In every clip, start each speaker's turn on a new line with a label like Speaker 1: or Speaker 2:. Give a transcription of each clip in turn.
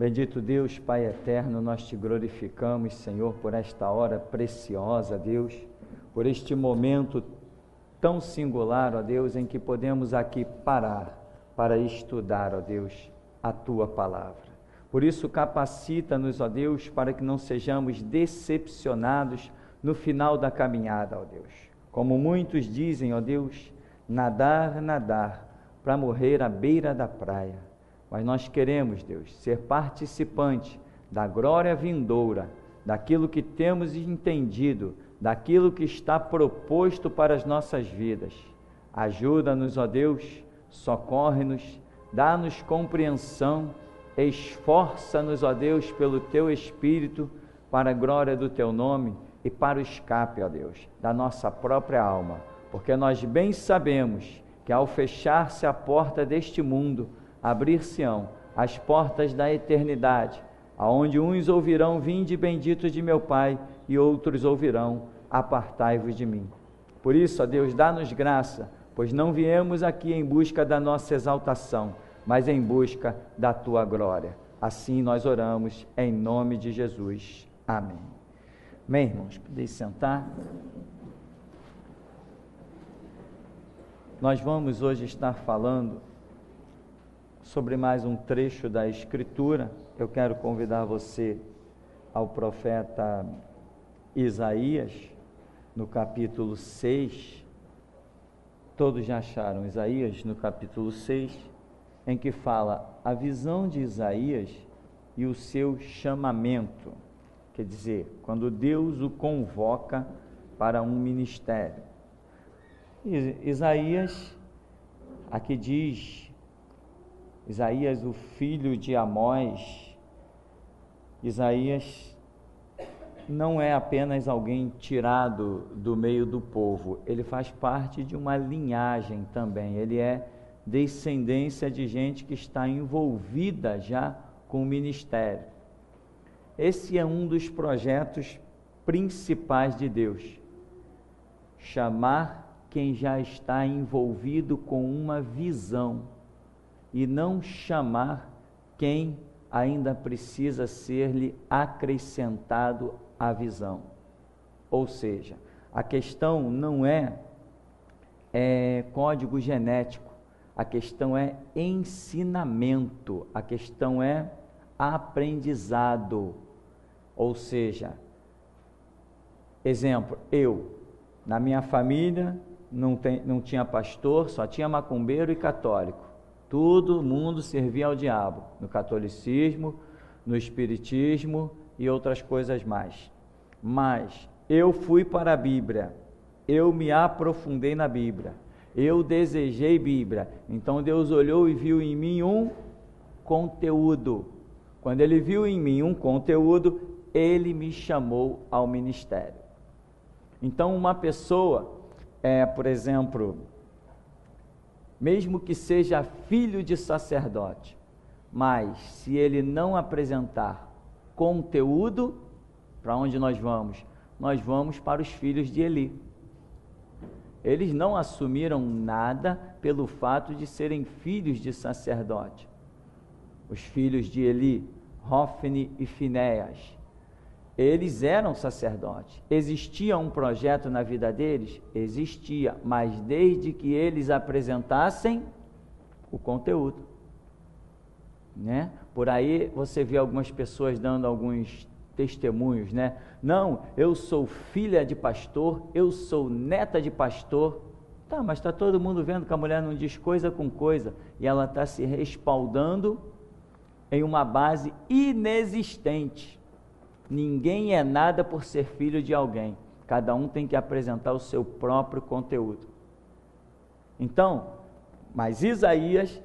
Speaker 1: Bendito Deus, Pai eterno, nós te glorificamos, Senhor, por esta hora preciosa, Deus, por este momento tão singular, ó Deus, em que podemos aqui parar para estudar, ó Deus, a Tua Palavra. Por isso, capacita-nos, ó Deus, para que não sejamos decepcionados no final da caminhada, ó Deus. Como muitos dizem, ó Deus, nadar, nadar, para morrer à beira da praia. Mas nós queremos, Deus, ser participante da glória vindoura, daquilo que temos entendido, daquilo que está proposto para as nossas vidas. Ajuda-nos, ó Deus, socorre-nos, dá-nos compreensão, esforça-nos, ó Deus, pelo Teu Espírito, para a glória do Teu nome e para o escape, ó Deus, da nossa própria alma, porque nós bem sabemos que ao fechar-se a porta deste mundo, abrir-se-ão as portas da eternidade, aonde uns ouvirão: vinde bendito de meu Pai, e outros ouvirão: apartai-vos de mim. Por isso, ó Deus, dá-nos graça, pois não viemos aqui em busca da nossa exaltação, mas em busca da Tua glória. Assim nós oramos em nome de Jesus. Amém. Amém, irmãos? Podem sentar. Nós vamos hoje estar falando sobre mais um trecho da Escritura. Eu quero convidar você ao profeta Isaías, no capítulo 6. Todos já acharam Isaías no capítulo 6, em que fala a visão de Isaías e o seu chamamento. Quer dizer, quando Deus o convoca para um ministério. Isaías, aqui diz, Isaías, o filho de Amós. Isaías não é apenas alguém tirado do meio do povo, ele faz parte de uma linhagem também, ele é descendência de gente que está envolvida já com o ministério. Esse é um dos projetos principais de Deus, chamar quem já está envolvido com uma visão, e não chamar quem ainda precisa ser-lhe acrescentado à visão. Ou seja, a questão não é código genético, a questão é ensinamento, a questão é aprendizado. Ou seja, exemplo, na minha família não tinha pastor, só tinha macumbeiro e católico. Todo mundo servia ao diabo, no catolicismo, no espiritismo e outras coisas mais. Mas eu fui para a Bíblia, eu me aprofundei na Bíblia, eu desejei Bíblia. Então Deus olhou e viu em mim um conteúdo. Quando Ele viu em mim um conteúdo, Ele me chamou ao ministério. Então uma pessoa, por exemplo, mesmo que seja filho de sacerdote, mas se ele não apresentar conteúdo, para onde nós vamos? Nós vamos para os filhos de Eli. Eles não assumiram nada pelo fato de serem filhos de sacerdote. Os filhos de Eli, Hofni e Finéias, eles eram sacerdotes. Existia um projeto na vida deles? Existia, mas desde que eles apresentassem o conteúdo, né? Por aí você vê algumas pessoas dando alguns testemunhos, né? Não, eu sou filha de pastor, eu sou neta de pastor. Tá, mas está todo mundo vendo que a mulher não diz coisa com coisa, e ela está se respaldando em uma base inexistente. Ninguém é nada por ser filho de alguém. Cada um tem que apresentar o seu próprio conteúdo. Então, mas Isaías,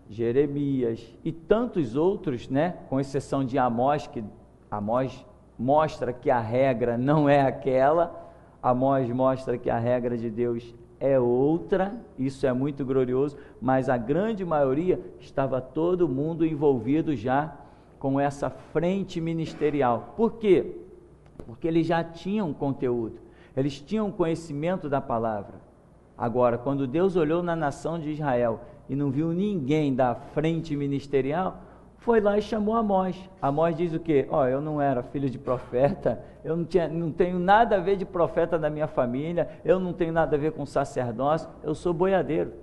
Speaker 1: Jeremias e tantos outros, né? Com exceção de Amós, que Amós mostra que a regra não é aquela. Amós mostra que a regra de Deus é outra. Isso é muito glorioso, mas a grande maioria estava todo mundo envolvido já com essa frente ministerial. Por quê? Porque eles já tinham conteúdo, eles tinham conhecimento da palavra. Agora, quando Deus olhou na nação de Israel e não viu ninguém da frente ministerial, foi lá e chamou Amós. Amós diz o quê? Eu não era filho de profeta, eu não tenho nada a ver de profeta da minha família, eu não tenho nada a ver com sacerdócio, eu sou boiadeiro,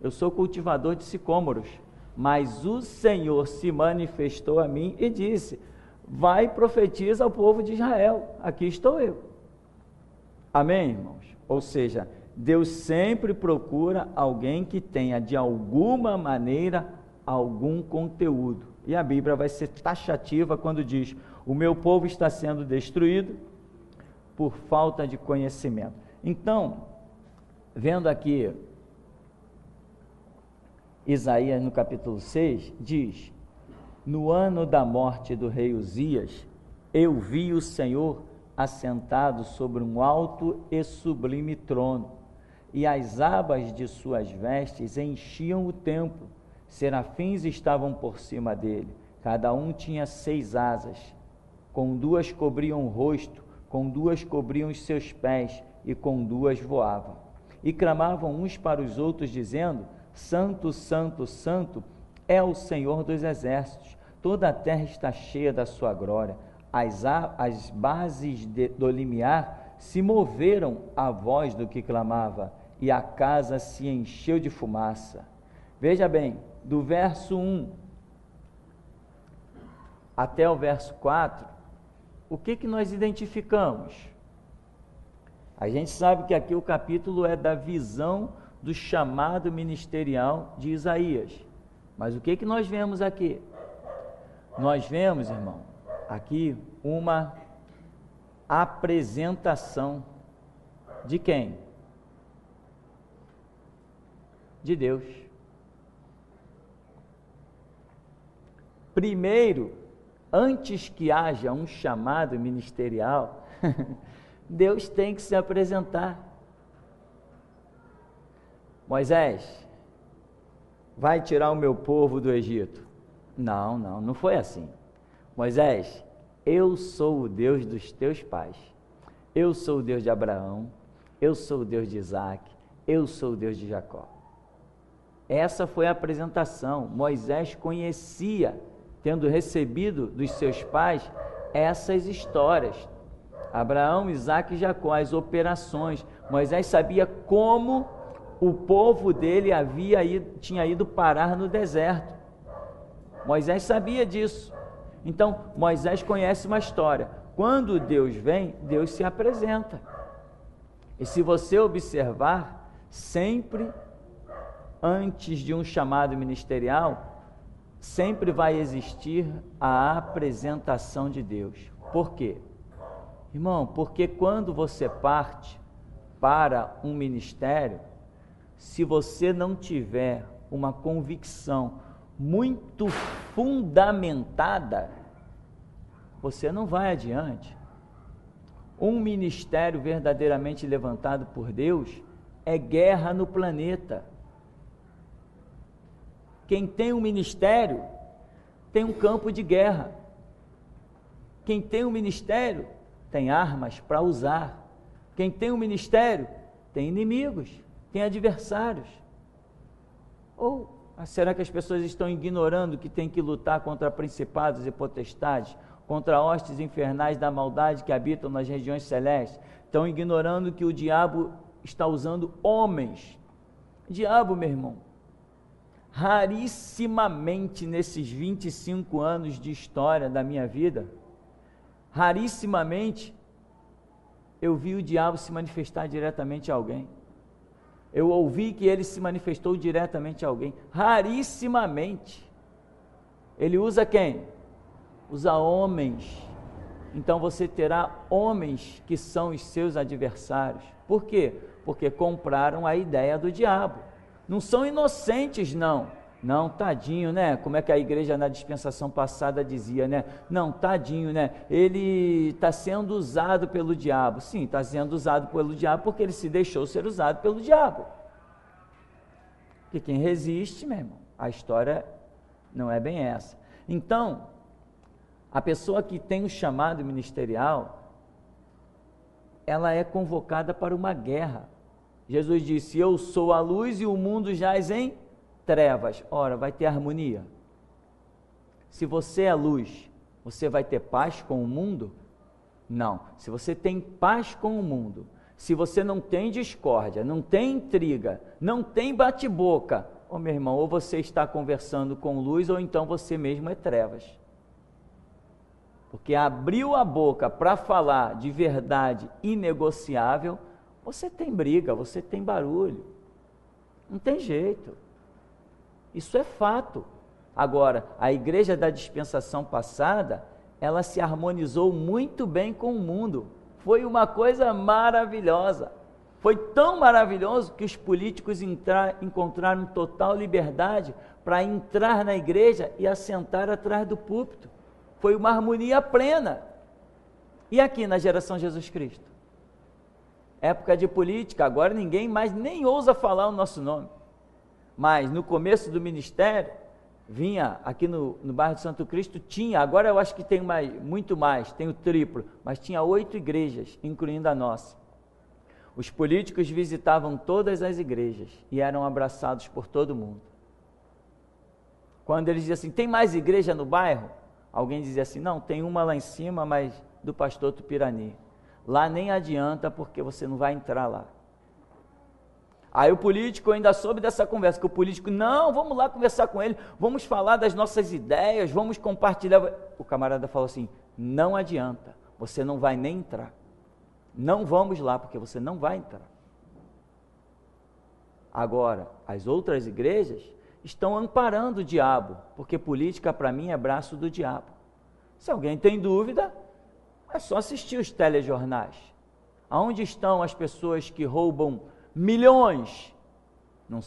Speaker 1: eu sou cultivador de sicômoros, mas o Senhor se manifestou a mim e disse, vai e profetiza ao povo de Israel, aqui estou eu. Amém, irmãos? Ou seja, Deus sempre procura alguém que tenha de alguma maneira algum conteúdo, e a Bíblia vai ser taxativa quando diz, o meu povo está sendo destruído por falta de conhecimento. Então, vendo aqui Isaías no capítulo 6, diz, no ano da morte do rei Uzias, eu vi o Senhor assentado sobre um alto e sublime trono, e as abas de suas vestes enchiam o templo, serafins estavam por cima dele, cada um tinha 6 asas, com 2 cobriam o rosto, com 2 cobriam os seus pés, e com 2 voavam. E clamavam uns para os outros, dizendo, Santo, Santo, Santo é o Senhor dos exércitos, toda a terra está cheia da sua glória. As bases do limiar se moveram à voz do que clamava, e a casa se encheu de fumaça. Veja bem, do verso 1 até o verso 4, o que nós identificamos? A gente sabe que aqui o capítulo é da visão do chamado ministerial de Isaías. Mas o que nós vemos aqui? Nós vemos, irmão, aqui uma apresentação de quem? De Deus. Primeiro, antes que haja um chamado ministerial, Deus tem que se apresentar. Moisés, vai tirar o meu povo do Egito. Não foi assim. Moisés, eu sou o Deus dos teus pais, eu sou o Deus de Abraão, eu sou o Deus de Isaac, eu sou o Deus de Jacó. Essa foi a apresentação. Moisés conhecia, tendo recebido dos seus pais essas histórias, Abraão, Isaac e Jacó, as operações. Moisés sabia como o povo dele tinha ido parar no deserto. Moisés sabia disso. Então, Moisés conhece uma história. Quando Deus vem, Deus se apresenta. E se você observar, sempre antes de um chamado ministerial, sempre vai existir a apresentação de Deus. Por quê? Irmão, porque quando você parte para um ministério, se você não tiver uma convicção muito fundamentada, você não vai adiante. Um ministério verdadeiramente levantado por Deus é guerra no planeta. Quem tem um ministério tem um campo de guerra. Quem tem um ministério tem armas para usar. Quem tem um ministério tem inimigos, tem adversários. Ou será que as pessoas estão ignorando que tem que lutar contra principados e potestades, contra hostes infernais da maldade que habitam nas regiões celestes? Estão ignorando que o diabo está usando homens. Diabo, meu irmão, rarissimamente nesses 25 anos de história da minha vida, rarissimamente eu vi o diabo se manifestar diretamente a alguém. Eu ouvi que ele se manifestou diretamente a alguém. Rarissimamente. Ele usa quem? Usa homens. Então você terá homens que são os seus adversários. Por quê? Porque compraram a ideia do diabo. Não são inocentes, não. Não, tadinho, né? Como é que a igreja na dispensação passada dizia, né? Não, tadinho, né? Ele está sendo usado pelo diabo. Sim, está sendo usado pelo diabo porque ele se deixou ser usado pelo diabo. Porque quem resiste, meu irmão, a história não é bem essa. Então, a pessoa que tem o chamado ministerial, ela é convocada para uma guerra. Jesus disse, eu sou a luz e o mundo jaz em trevas. Ora, vai ter harmonia? Se você é luz, você vai ter paz com o mundo? Não. Se você tem paz com o mundo, se você não tem discórdia, não tem intriga, não tem bate-boca, meu irmão, ou você está conversando com luz, ou então você mesmo é trevas. Porque abriu a boca para falar de verdade inegociável, você tem briga, você tem barulho. Não tem jeito. Isso é fato. Agora, a igreja da dispensação passada, ela se harmonizou muito bem com o mundo. Foi uma coisa maravilhosa. Foi tão maravilhoso que os políticos encontraram total liberdade para entrar na igreja e assentar atrás do púlpito. Foi uma harmonia plena. E aqui na geração Jesus Cristo? Época de política, agora ninguém mais nem ousa falar o nosso nome. Mas no começo do ministério, vinha aqui no bairro de Santo Cristo, tinha, agora eu acho que tem muito mais, tem o triplo, mas tinha 8 igrejas, incluindo a nossa. Os políticos visitavam todas as igrejas e eram abraçados por todo mundo. Quando eles diziam assim, tem mais igreja no bairro? Alguém dizia assim, não, tem uma lá em cima, mas do pastor Tupirani. Lá nem adianta, porque você não vai entrar lá. Aí o político ainda soube dessa conversa, que o político, não, vamos lá conversar com ele, vamos falar das nossas ideias, vamos compartilhar. O camarada falou assim, não adianta, você não vai nem entrar. Não vamos lá, porque você não vai entrar. Agora, as outras igrejas estão amparando o diabo, porque política para mim é braço do diabo. Se alguém tem dúvida, é só assistir os telejornais. Aonde estão as pessoas que roubam milhões? Não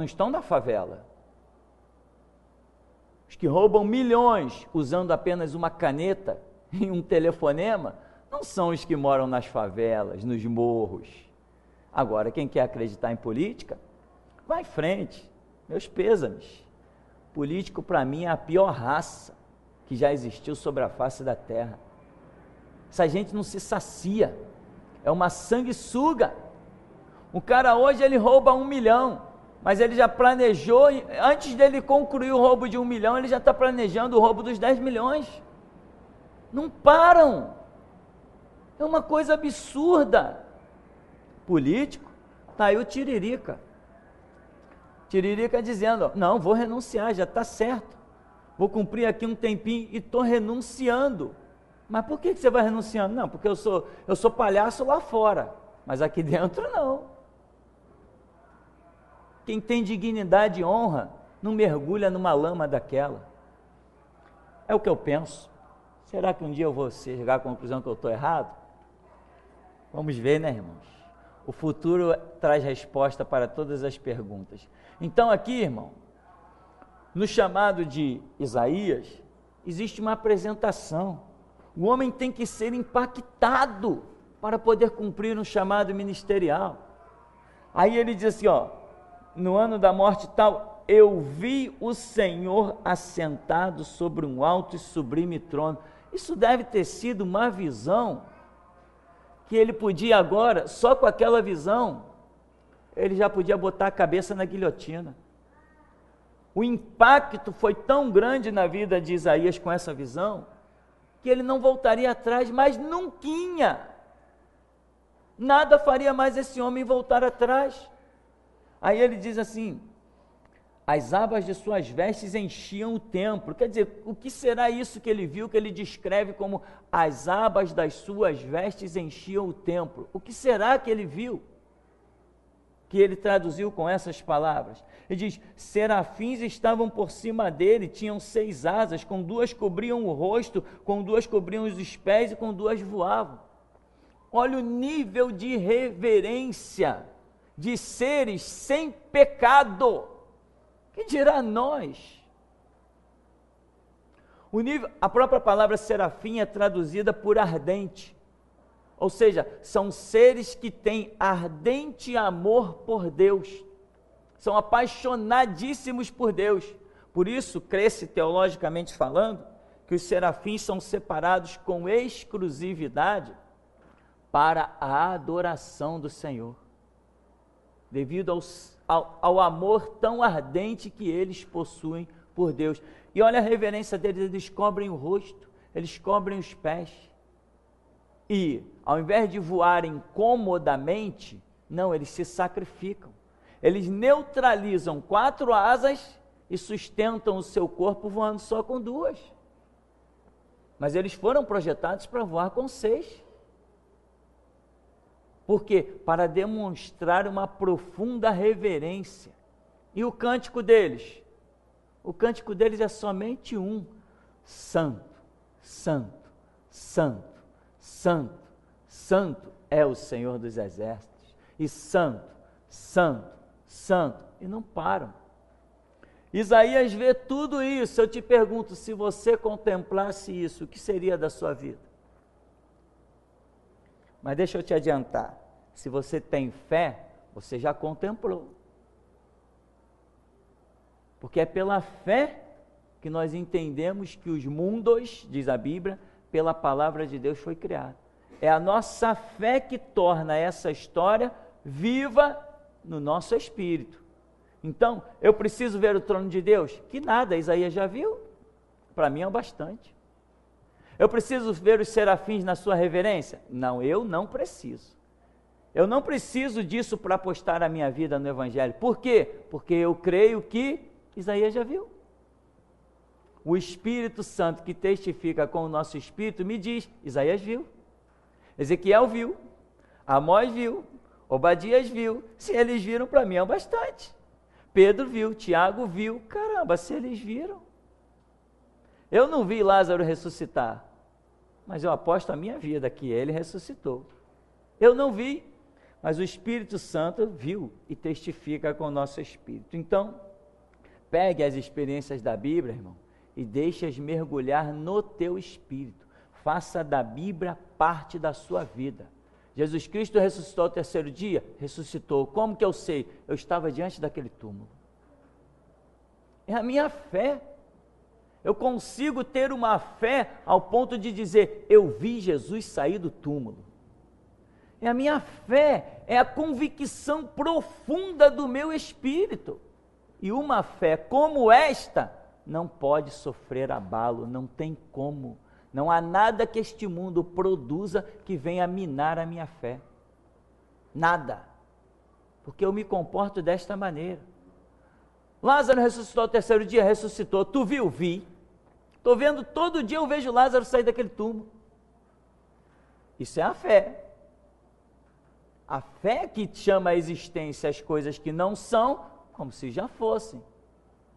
Speaker 1: estão na favela. Os que roubam milhões usando apenas uma caneta e um telefonema, não são os que moram nas favelas, nos morros. Agora, quem quer acreditar em política, vai em frente. Meus pêsames. Político, para mim, é a pior raça que já existiu sobre a face da terra. Essa gente não se sacia. É uma sanguessuga. O cara hoje, ele rouba 1 milhão, mas ele já planejou, antes dele concluir o roubo de 1 milhão, ele já está planejando o roubo dos 10 milhões. Não param. É uma coisa absurda. Político, está aí o Tiririca. Tiririca dizendo, não, vou renunciar, já está certo. Vou cumprir aqui um tempinho e estou renunciando. Mas por que você vai renunciando? Não, porque eu sou palhaço lá fora, mas aqui dentro não. Quem tem dignidade e honra, não mergulha numa lama daquela. É o que eu penso. Será que um dia eu vou chegar à conclusão que eu estou errado? Vamos ver, né, irmãos? O futuro traz resposta para todas as perguntas. Então aqui, irmão, no chamado de Isaías, existe uma apresentação. O homem tem que ser impactado para poder cumprir um chamado ministerial. Aí ele diz assim, no ano da morte tal, eu vi o Senhor assentado sobre um alto e sublime trono. Isso deve ter sido uma visão que ele podia agora, só com aquela visão, ele já podia botar a cabeça na guilhotina. O impacto foi tão grande na vida de Isaías com essa visão, que ele não voltaria atrás, mas nunca. Nada faria mais esse homem voltar atrás. Aí ele diz assim, as abas de suas vestes enchiam o templo. Quer dizer, o que será isso que ele viu, que ele descreve como as abas das suas vestes enchiam o templo? O que será que ele viu? Que ele traduziu com essas palavras. Ele diz, serafins estavam por cima dele, tinham 6 asas, com 2 cobriam o rosto, com 2 cobriam os pés e com 2 voavam. Olha o nível de reverência de seres sem pecado. Que dirá nós? A própria palavra serafim é traduzida por ardente. Ou seja, são seres que têm ardente amor por Deus. São apaixonadíssimos por Deus. Por isso, cresce teologicamente falando, que os serafins são separados com exclusividade para a adoração do Senhor. Devido ao amor tão ardente que eles possuem por Deus. E olha a reverência deles, eles cobrem o rosto, eles cobrem os pés. E, ao invés de voarem comodamente, não, eles se sacrificam. Eles neutralizam 4 asas e sustentam o seu corpo voando só com 2. Mas eles foram projetados para voar com 6. Por quê? Para demonstrar uma profunda reverência. E o cântico deles? O cântico deles é somente um: Santo, Santo, Santo, Santo, Santo é o Senhor dos Exércitos. E Santo, Santo, Santo. E não param. Isaías vê tudo isso. Eu te pergunto, se você contemplasse isso, o que seria da sua vida? Mas deixa eu te adiantar, se você tem fé, você já contemplou. Porque é pela fé que nós entendemos que os mundos, diz a Bíblia, pela palavra de Deus foi criado. É a nossa fé que torna essa história viva no nosso espírito. Então, eu preciso ver o trono de Deus? Que nada, Isaías já viu. Para mim é o bastante. Eu preciso ver os serafins na sua reverência? Não, eu não preciso. Eu não preciso disso para apostar a minha vida no Evangelho. Por quê? Porque eu creio que Isaías já viu. O Espírito Santo que testifica com o nosso espírito me diz, Isaías viu, Ezequiel viu, Amós viu, Obadias viu. Se eles viram, para mim é o bastante. Pedro viu, Tiago viu. Caramba, se eles viram. Eu não vi Lázaro ressuscitar, mas eu aposto a minha vida que ele ressuscitou. Eu não vi, mas o Espírito Santo viu e testifica com o nosso espírito. Então, pegue as experiências da Bíblia, irmão, e deixe-as mergulhar no teu espírito. Faça da Bíblia parte da sua vida. Jesus Cristo ressuscitou ao 3º dia? Ressuscitou. Como que eu sei? Eu estava diante daquele túmulo. É a minha fé. Eu consigo ter uma fé ao ponto de dizer, eu vi Jesus sair do túmulo. É a minha fé, é a convicção profunda do meu espírito. E uma fé como esta não pode sofrer abalo, não tem como. Não há nada que este mundo produza que venha minar a minha fé. Nada. Porque eu me comporto desta maneira. Lázaro ressuscitou ao 3º dia? Ressuscitou. Tu viu? Vi. Estou vendo, todo dia eu vejo Lázaro sair daquele túmulo. Isso é a fé. A fé que chama à existência as coisas que não são, como se já fossem.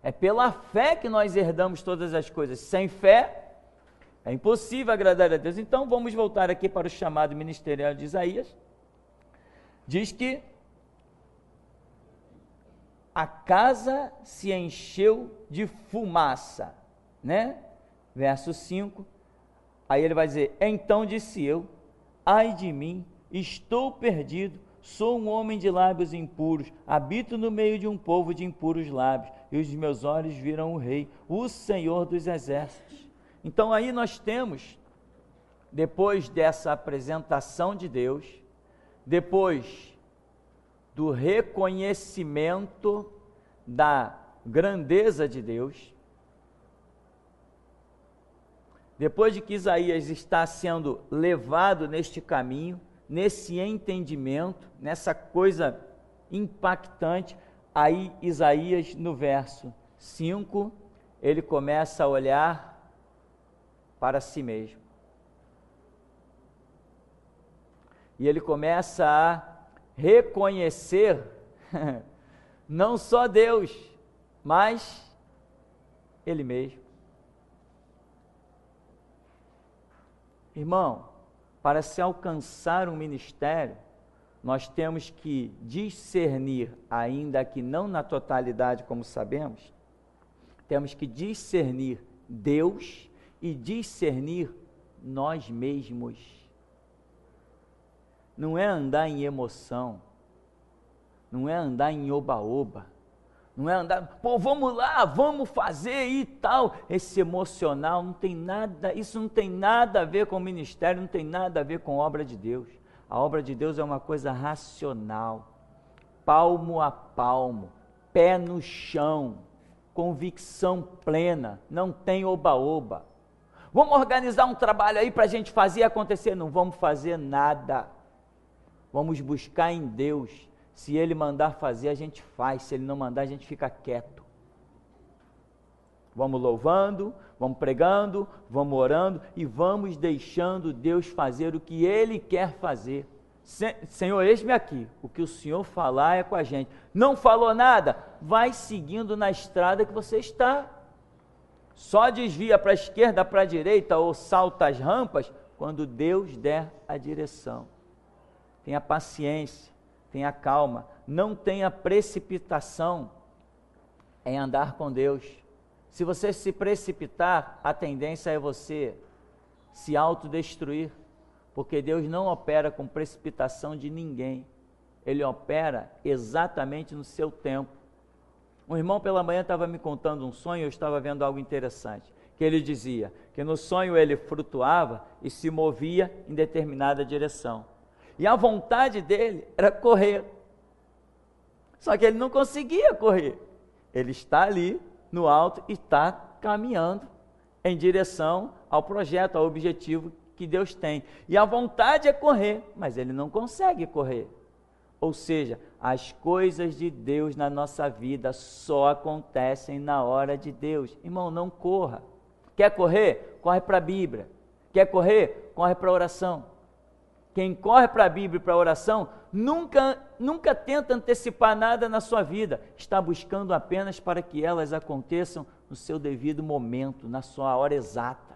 Speaker 1: É pela fé que nós herdamos todas as coisas. Sem fé, é impossível agradar a Deus. Então, vamos voltar aqui para o chamado ministerial de Isaías. Diz que a casa se encheu de fumaça, né? Verso 5, aí ele vai dizer, então disse eu, ai de mim, estou perdido, sou um homem de lábios impuros, habito no meio de um povo de impuros lábios, e os meus olhos viram o Rei, o Senhor dos Exércitos. Então aí nós temos, depois dessa apresentação de Deus, depois do reconhecimento da grandeza de Deus, depois de que Isaías está sendo levado neste caminho, nesse entendimento, nessa coisa impactante, aí Isaías no verso 5, ele começa a olhar para si mesmo. E ele começa a reconhecer não só Deus, mas ele mesmo. Irmão, para se alcançar um ministério, nós temos que discernir, ainda que não na totalidade, como sabemos, temos que discernir Deus e discernir nós mesmos. Não é andar em emoção, não é andar em oba-oba, não é andar, pô, vamos lá, vamos fazer e tal. Esse emocional não tem nada, isso não tem nada a ver com o ministério, não tem nada a ver com a obra de Deus. A obra de Deus é uma coisa racional, palmo a palmo, pé no chão. convicção plena, não tem oba-oba. Vamos organizar um trabalho aí para a gente fazer acontecer? Não vamos fazer nada. Vamos buscar em Deus. Se Ele mandar fazer, a gente faz. Se Ele não mandar, a gente fica quieto. Vamos louvando, vamos pregando, vamos orando e vamos deixando Deus fazer o que Ele quer fazer. Senhor, eis-me aqui, o que o Senhor falar é com a gente. Não falou nada? Vai seguindo na estrada que você está. Só desvia para a esquerda, para a direita ou salta as rampas quando Deus der a direção. Tenha paciência, tenha calma, não tenha precipitação em andar com Deus. Se você se precipitar, a tendência é você se autodestruir. Porque Deus não opera com precipitação de ninguém. Ele opera exatamente no seu tempo. Um irmão pela manhã estava me contando um sonho, eu estava vendo algo interessante. Que ele dizia que no sonho ele flutuava e se movia em determinada direção. E a vontade dele era correr. Só que ele não conseguia correr. Ele está ali no alto e está caminhando em direção ao projeto, ao objetivo que Deus tem, e a vontade é correr, mas ele não consegue correr. Ou seja, as coisas de Deus na nossa vida só acontecem na hora de Deus. Irmão, não corra. Quer correr? Corre para a Bíblia. Quer correr? Corre para a oração. Quem corre para a Bíblia e para a oração nunca tenta antecipar nada na sua vida, está buscando apenas para que elas aconteçam no seu devido momento, na sua hora exata.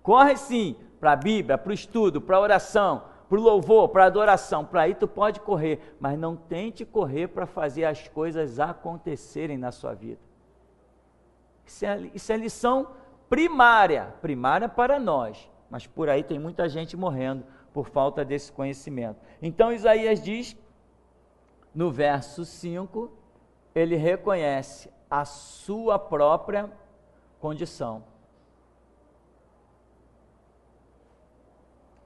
Speaker 1: Corre sim para a Bíblia, para o estudo, para a oração, para o louvor, para a adoração. Para aí tu pode correr, mas não tente correr para fazer as coisas acontecerem na sua vida. Isso é lição primária para nós. Mas por aí tem muita gente morrendo por falta desse conhecimento. Então Isaías diz, no verso 5, ele reconhece a sua própria condição.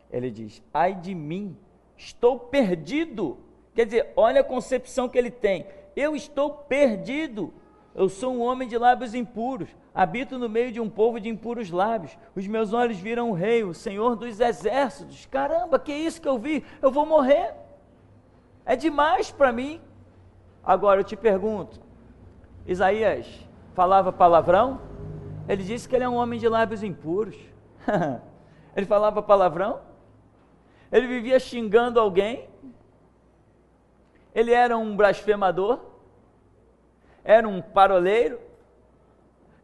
Speaker 1: Ele diz, ai de mim, estou perdido. Quer dizer, olha a concepção que ele tem. Eu estou perdido. Eu sou um homem de lábios impuros. Habito no meio de um povo de impuros lábios. Os meus olhos viram o Rei, o Senhor dos exércitos. Caramba, que é isso que eu vi? Eu vou morrer. É demais para mim. Agora eu te pergunto, Isaías falava palavrão? Ele disse que ele é um homem de lábios impuros. Ele falava palavrão? Ele vivia xingando alguém? Ele era um blasfemador? Era um paroleiro?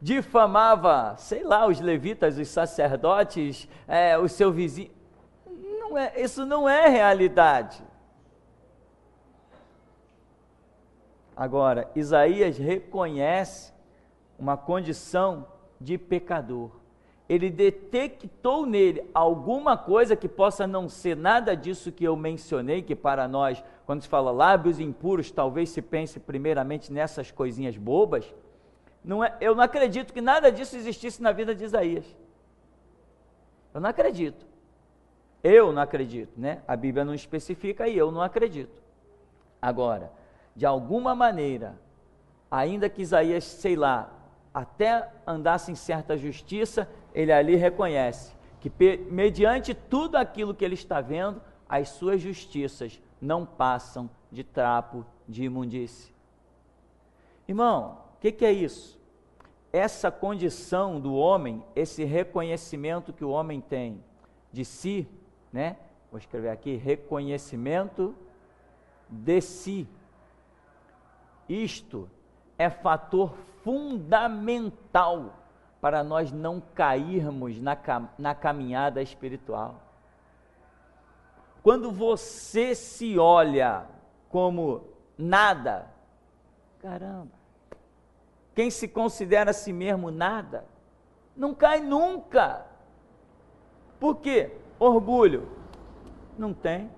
Speaker 1: Difamava, sei lá, os levitas, os sacerdotes, o seu vizinho? Isso não é realidade. Agora, Isaías reconhece uma condição de pecador. Ele detectou nele alguma coisa que possa não ser nada disso que eu mencionei, que para nós, quando se fala lábios impuros, talvez se pense primeiramente nessas coisinhas bobas. Eu não acredito que nada disso existisse na vida de Isaías. Eu não acredito, né? A Bíblia não especifica e eu não acredito. Agora, de alguma maneira, ainda que Isaías, sei lá, até andasse em certa justiça, ele ali reconhece que mediante tudo aquilo que ele está vendo, as suas justiças não passam de trapo de imundície. Irmão, o que é isso? Essa condição do homem, esse reconhecimento que o homem tem de si, né? Vou escrever aqui, reconhecimento de si. Isto é fator fundamental para nós não cairmos na caminhada espiritual. Quando você se olha como nada, caramba, quem se considera a si mesmo nada, não cai nunca. Por quê? Orgulho. Não tem.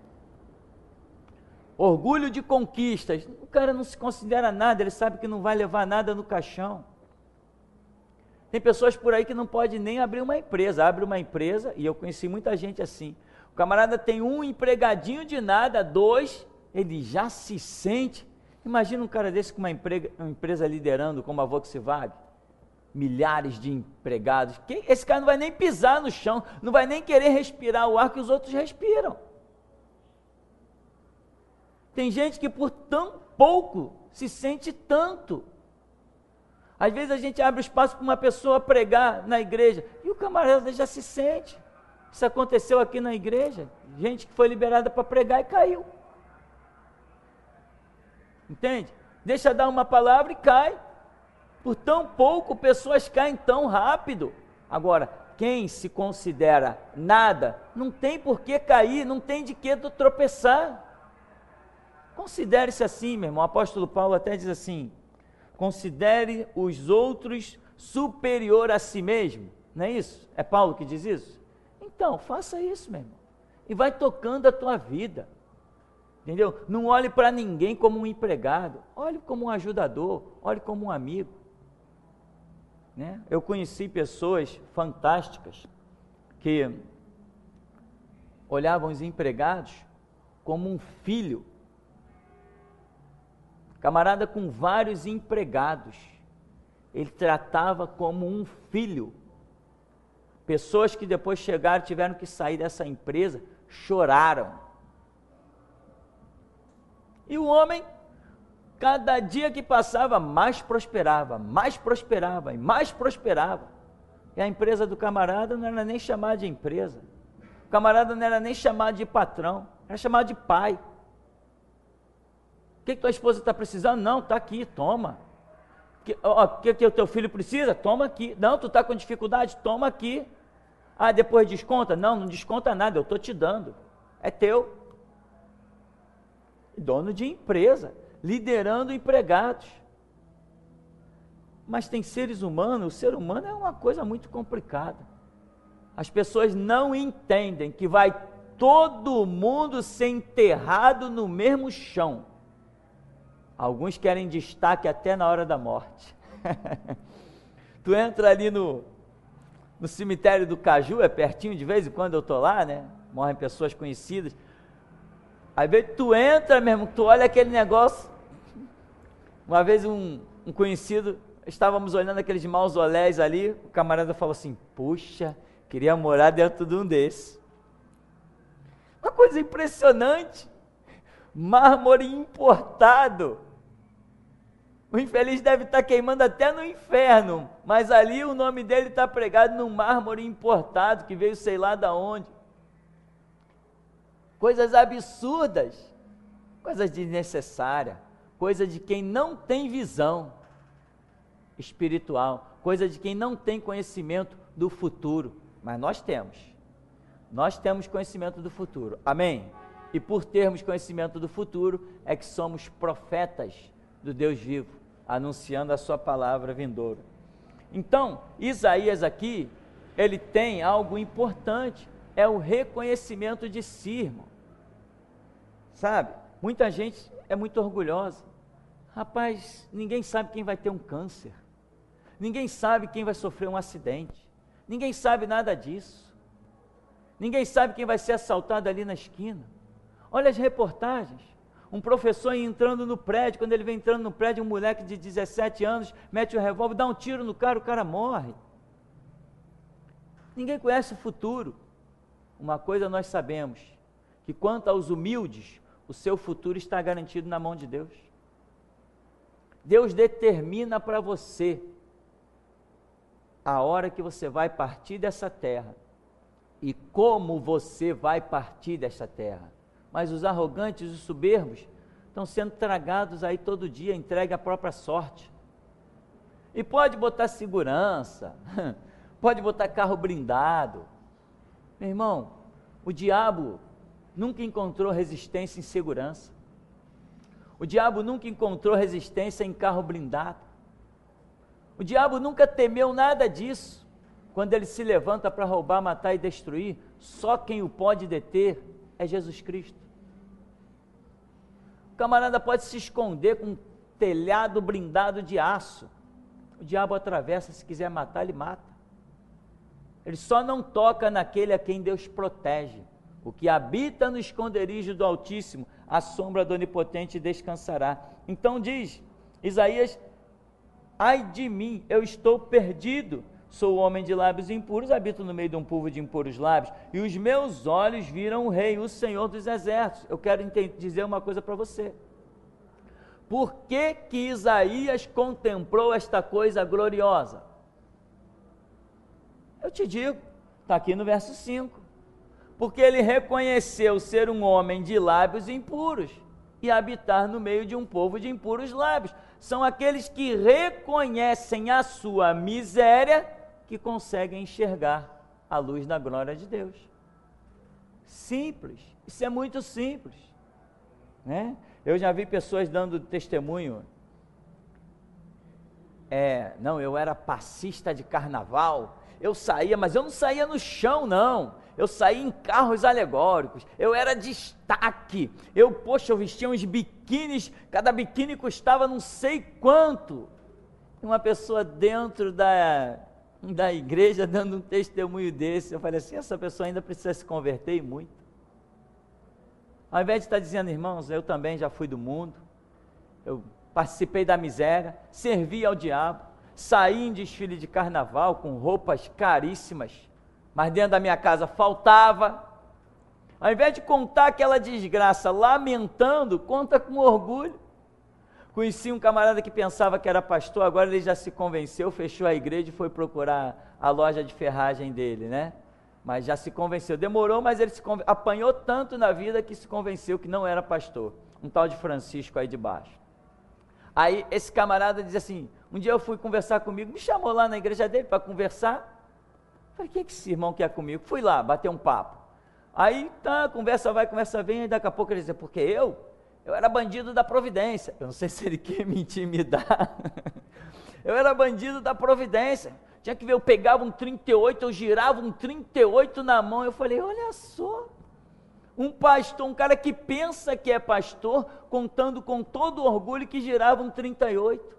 Speaker 1: Orgulho de conquistas. O cara não se considera nada, ele sabe que não vai levar nada no caixão. Tem pessoas por aí que não pode nem abrir uma empresa. Abre uma empresa, e eu conheci muita gente assim. O camarada tem um empregadinho de nada, 2, ele já se sente Imagina um cara desse com uma empresa liderando como a Volkswagen, milhares de empregados. Esse cara não vai nem pisar no chão, não vai nem querer respirar o ar que os outros respiram. Tem gente que por tão pouco se sente tanto. Às vezes a gente abre espaço para uma pessoa pregar na igreja e o camarada já se sente. Isso aconteceu aqui na igreja, gente que foi liberada para pregar e caiu. Entende? Deixa dar uma palavra e cai. Por tão pouco, pessoas caem tão rápido. Agora, quem se considera nada, não tem por que cair, não tem de que tropeçar. Considere-se assim, meu irmão. O apóstolo Paulo até diz assim: considere os outros superior a si mesmo. Não é isso? É Paulo que diz isso? Então, faça isso, meu irmão. E vai tocando a tua vida. Entendeu? Não olhe para ninguém como um empregado. Olhe como um ajudador. Olhe como um amigo. Né? Eu conheci pessoas fantásticas que olhavam os empregados como um filho. Camarada com vários empregados, ele tratava como um filho. Pessoas que depois chegaram, tiveram que sair dessa empresa, choraram. E o homem, cada dia que passava, mais prosperava e mais prosperava. E a empresa do camarada não era nem chamada de empresa. O camarada não era nem chamado de patrão, era chamado de pai. O que tua esposa está precisando? Não, está aqui, toma. O que o teu filho precisa? Toma aqui. Não, tu está com dificuldade? Toma aqui. Ah, depois desconta? Não, não desconta nada, eu estou te dando. É teu. Dono de empresa, liderando empregados. Mas tem seres humanos, o ser humano é uma coisa muito complicada. As pessoas não entendem que vai todo mundo ser enterrado no mesmo chão. Alguns querem destaque até na hora da morte. Tu entra ali no cemitério do Caju, é pertinho, de vez em quando eu estou lá, né? Morrem pessoas conhecidas. Aí tu entra mesmo, tu olha aquele negócio. Uma vez um conhecido, estávamos olhando aqueles mausoléus ali, o camarada falou assim: puxa, queria morar dentro de um desses. Uma coisa impressionante. Mármore importado. O infeliz deve estar queimando até no inferno, mas ali o nome dele está pregado num mármore importado, que veio sei lá de onde. Coisas absurdas, coisas desnecessárias, coisa de quem não tem visão espiritual, coisa de quem não tem conhecimento do futuro, mas nós temos conhecimento do futuro, amém? E por termos conhecimento do futuro, é que somos profetas do Deus vivo, anunciando a sua palavra vindoura. Então, Isaías aqui, ele tem algo importante, é o reconhecimento de si, irmão. Sabe, muita gente é muito orgulhosa. Rapaz, ninguém sabe quem vai ter um câncer, ninguém sabe quem vai sofrer um acidente, ninguém sabe nada disso, ninguém sabe quem vai ser assaltado ali na esquina. Olha as reportagens, um professor entrando no prédio, quando ele vem entrando no prédio, um moleque de 17 anos, mete o revólver, dá um tiro no cara, o cara morre. Ninguém conhece o futuro. Uma coisa nós sabemos, que quanto aos humildes, o seu futuro está garantido na mão de Deus. Deus determina para você a hora que você vai partir dessa terra e como você vai partir dessa terra. Mas os arrogantes e os soberbos estão sendo tragados aí todo dia, entregue à própria sorte. E pode botar segurança, pode botar carro blindado. Meu irmão, o diabo nunca encontrou resistência em segurança. O diabo nunca encontrou resistência em carro blindado. O diabo nunca temeu nada disso. Quando ele se levanta para roubar, matar e destruir, só quem o pode deter é Jesus Cristo. O camarada pode se esconder com um telhado blindado de aço. O diabo atravessa, se quiser matar, ele mata. Ele só não toca naquele a quem Deus protege. O que habita no esconderijo do Altíssimo, a sombra do Onipotente descansará. Então diz Isaías: ai de mim, eu estou perdido, sou homem de lábios impuros, habito no meio de um povo de impuros lábios, e os meus olhos viram o Rei, o Senhor dos Exércitos. Eu quero dizer uma coisa para você. Por que que Isaías contemplou esta coisa gloriosa? Eu te digo, está aqui no verso 5. Porque ele reconheceu ser um homem de lábios impuros e habitar no meio de um povo de impuros lábios. São aqueles que reconhecem a sua miséria que conseguem enxergar a luz da glória de Deus. Simples, isso é muito simples, né? Eu já vi pessoas dando testemunho, não, eu era passista de carnaval, eu saía, mas eu não saía no chão não, eu saía em carros alegóricos, eu era destaque, eu vestia uns biquínis, cada biquíni custava não sei quanto. Uma pessoa dentro da igreja dando um testemunho desse, eu falei assim, essa pessoa ainda precisa se converter e muito. Ao invés de estar dizendo, irmãos, eu também já fui do mundo, eu participei da miséria, servi ao diabo, saí em desfile de carnaval com roupas caríssimas, mas dentro da minha casa faltava. Ao invés de contar aquela desgraça lamentando, conta com orgulho. Conheci um camarada que pensava que era pastor, agora ele já se convenceu, fechou a igreja e foi procurar a loja de ferragem dele, né? Mas já se convenceu, demorou, mas ele apanhou tanto na vida que se convenceu que não era pastor, um tal de Francisco aí de baixo. Aí esse camarada diz assim, um dia eu fui conversar comigo, me chamou lá na igreja dele para conversar, falei, o que esse irmão quer comigo? Fui lá, bater um papo, aí tá, conversa vai, conversa vem, e daqui a pouco ele diz, porque eu era bandido da providência, eu não sei se ele quer me intimidar, eu era bandido da providência, tinha que ver, eu pegava um 38, eu girava um 38 na mão, eu falei, olha só, um pastor, um cara que pensa que é pastor, contando com todo o orgulho que girava um 38,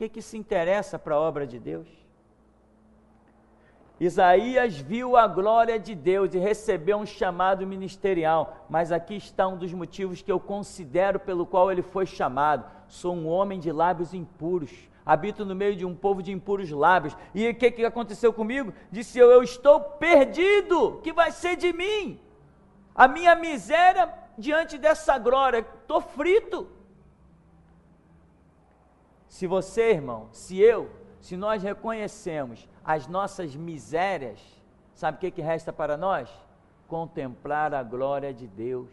Speaker 1: o que se interessa para a obra de Deus? Isaías viu a glória de Deus e recebeu um chamado ministerial, mas aqui está um dos motivos que eu considero pelo qual ele foi chamado, sou um homem de lábios impuros, habito no meio de um povo de impuros lábios, e o que aconteceu comigo? Disse eu estou perdido, o que vai ser de mim? A minha miséria diante dessa glória, estou frito. Se você, irmão, se nós reconhecemos as nossas misérias, sabe o que resta para nós? Contemplar a glória de Deus.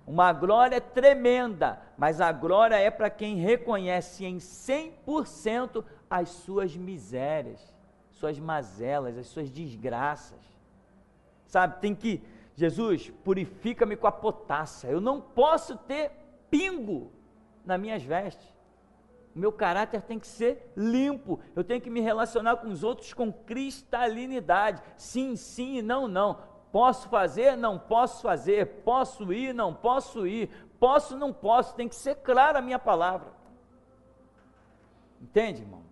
Speaker 1: Uma glória tremenda, mas a glória é para quem reconhece em 100% as suas misérias, suas mazelas, as suas desgraças. Sabe, tem que, Jesus, purifica-me com a potássia, eu não posso ter pingo nas minhas vestes, o meu caráter tem que ser limpo, eu tenho que me relacionar com os outros com cristalinidade, sim, sim e não, não, posso fazer, não posso fazer, posso ir, não posso ir, posso, não posso, tem que ser clara a minha palavra, entende, irmão?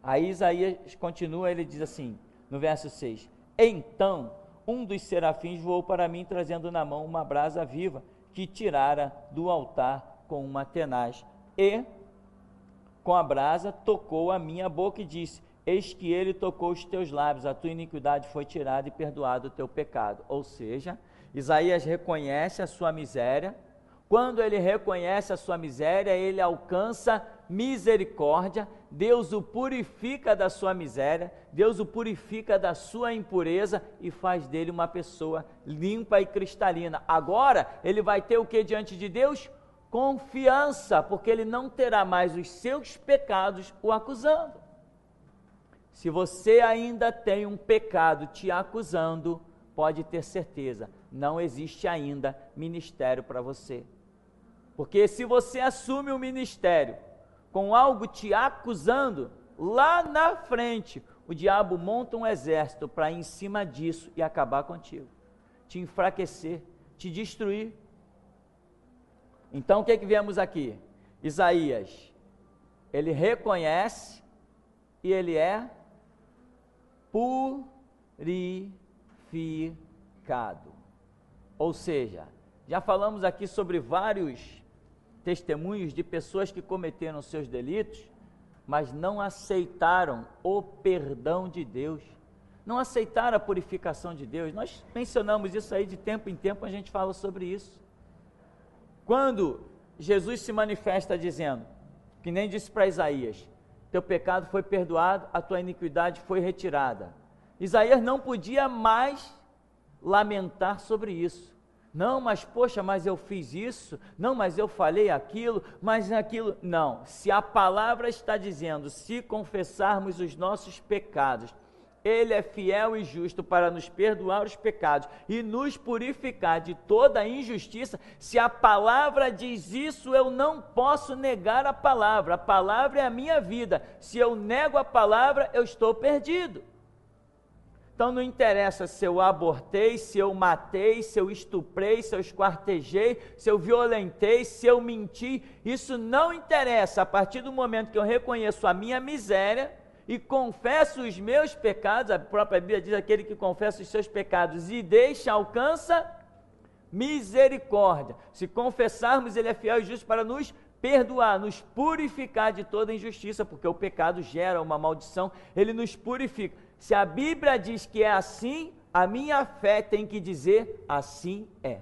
Speaker 1: Aí Isaías continua, ele diz assim, no verso 6, então um dos serafins voou para mim, trazendo na mão uma brasa viva, que tirara do altar com uma tenaz, e com a brasa tocou a minha boca e disse, eis que ele tocou os teus lábios, a tua iniquidade foi tirada e perdoado o teu pecado. Ou seja, Isaías reconhece a sua miséria, quando ele reconhece a sua miséria, ele alcança misericórdia, Deus o purifica da sua miséria, Deus o purifica da sua impureza e faz dele uma pessoa limpa e cristalina. Agora, ele vai ter o que diante de Deus? Confiança, porque ele não terá mais os seus pecados o acusando. Se você ainda tem um pecado te acusando, pode ter certeza, não existe ainda ministério para você. Porque se você assume o ministério com algo te acusando, lá na frente, o diabo monta um exército para ir em cima disso e acabar contigo, te enfraquecer, te destruir. Então o que vemos aqui? Isaías, ele reconhece e ele é purificado. Ou seja, Já falamos aqui sobre vários testemunhos de pessoas que cometeram seus delitos, mas não aceitaram o perdão de Deus, não aceitaram a purificação de Deus. Nós mencionamos isso aí de tempo em tempo, a gente fala sobre isso. Quando Jesus se manifesta dizendo, que nem disse para Isaías, teu pecado foi perdoado, a tua iniquidade foi retirada. Isaías não podia mais lamentar sobre isso. Não, mas poxa, mas eu fiz isso, não, mas eu falei aquilo, mas aquilo, não. Se a palavra está dizendo, se confessarmos os nossos pecados, Ele é fiel e justo para nos perdoar os pecados e nos purificar de toda a injustiça. Se a palavra diz isso, eu não posso negar a palavra é a minha vida. Se eu nego a palavra, eu estou perdido. Então não interessa se eu abortei, se eu matei, se eu estuprei, se eu esquartejei, se eu violentei, se eu menti, isso não interessa. A partir do momento que eu reconheço a minha miséria e confesso os meus pecados, a própria Bíblia diz, aquele que confessa os seus pecados e deixa, alcança misericórdia. Se confessarmos, Ele é fiel e justo para nos perdoar, nos purificar de toda injustiça, porque o pecado gera uma maldição, Ele nos purifica. Se a Bíblia diz que é assim, a minha fé tem que dizer, assim é.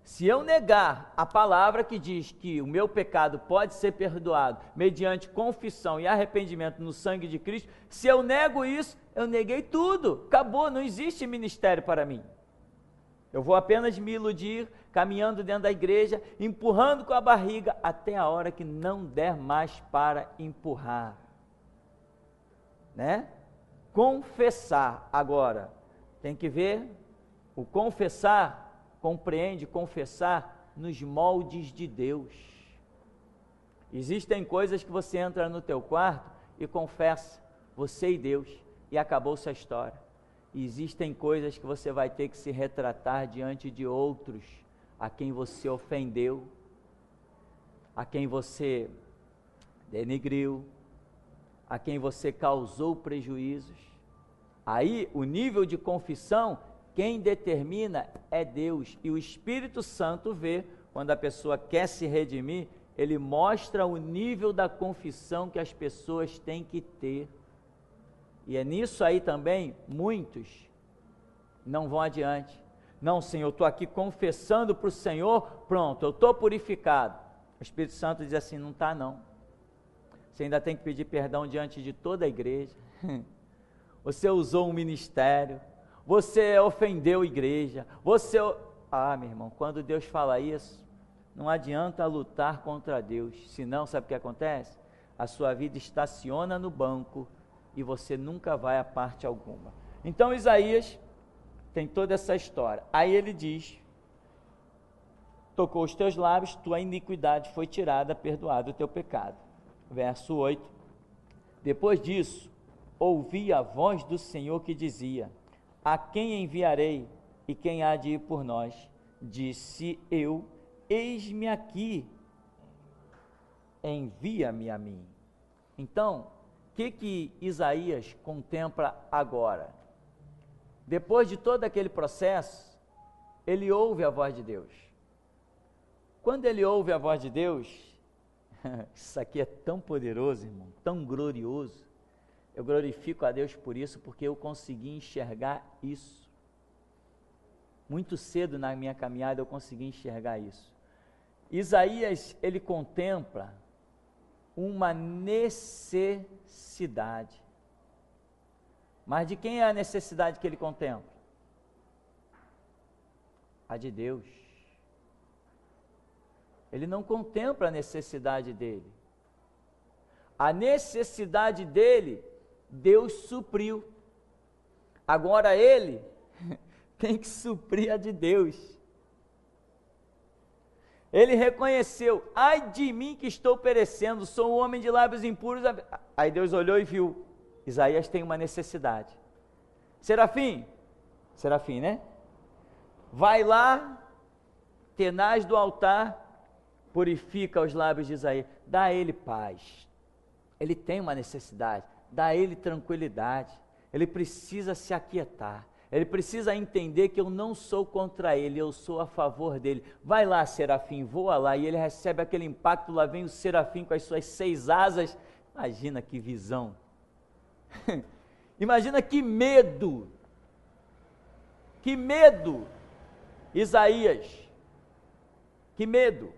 Speaker 1: Se eu negar a palavra que diz que o meu pecado pode ser perdoado mediante confissão e arrependimento no sangue de Cristo, se eu nego isso, eu neguei tudo, acabou, não existe ministério para mim. Eu vou apenas me iludir, caminhando dentro da igreja, empurrando com a barriga, até a hora que não der mais para empurrar. Né? Confessar, agora, tem que ver, o confessar, compreende confessar nos moldes de Deus. Existem coisas que você entra no teu quarto e confessa, você e Deus, e acabou-se a história. E existem coisas que você vai ter que se retratar diante de outros, a quem você ofendeu, a quem você denegriu, a quem você causou prejuízos. Aí o nível de confissão, quem determina é Deus, e o Espírito Santo vê, quando a pessoa quer se redimir, ele mostra o nível da confissão que as pessoas têm que ter, e é nisso aí também, muitos não vão adiante. Não, Senhor, eu estou aqui confessando para o Senhor, pronto, eu estou purificado. O Espírito Santo diz assim, não está não. Você ainda tem que pedir perdão diante de toda a igreja. Você usou um ministério, você ofendeu a igreja, meu irmão, quando Deus fala isso, não adianta lutar contra Deus, senão, sabe o que acontece? A sua vida estaciona no banco e você nunca vai a parte alguma. Então Isaías tem toda essa história. Aí ele diz, tocou os teus lábios, tua iniquidade foi tirada, perdoado o teu pecado. Verso 8, depois disso, ouvi a voz do Senhor que dizia, a quem enviarei e quem há de ir por nós? Disse eu, eis-me aqui, envia-me a mim. Então, o que Isaías contempla agora? Depois de todo aquele processo, ele ouve a voz de Deus. Quando ele ouve a voz de Deus, isso aqui é tão poderoso, irmão, tão glorioso. Eu glorifico a Deus por isso, porque eu consegui enxergar isso. Muito cedo na minha caminhada eu consegui enxergar isso. Isaías, ele contempla uma necessidade. Mas de quem é a necessidade que ele contempla? A de Deus. Ele não contempla a necessidade dele. A necessidade dele, Deus supriu. Agora ele tem que suprir a de Deus. Ele reconheceu, ai de mim que estou perecendo, sou um homem de lábios impuros. Aí Deus olhou e viu, Isaías tem uma necessidade. Serafim, né? Vai lá, tenaz do altar, purifica os lábios de Isaías, dá a ele paz. Ele tem uma necessidade, dá a ele tranquilidade, ele precisa se aquietar, Ele precisa entender que eu não sou contra ele, eu sou a favor dele. Vai lá, serafim, voa lá. E ele recebe aquele impacto, lá vem o serafim com as suas 6 asas. Imagina que visão. Imagina que medo. Que medo, Isaías. Que medo.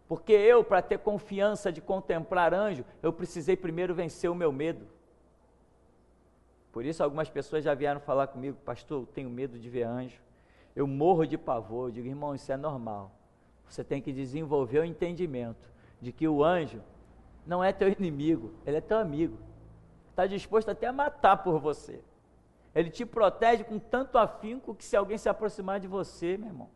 Speaker 1: Porque eu, para ter confiança de contemplar anjo, eu precisei primeiro vencer o meu medo. Por isso algumas pessoas já vieram falar comigo: pastor, eu tenho medo de ver anjo, eu morro de pavor. Eu digo: irmão, isso é normal. Você tem que desenvolver o entendimento de que o anjo não é teu inimigo, ele é teu amigo. Está disposto até a matar por você. Ele te protege com tanto afinco que se alguém se aproximar de você, meu irmão,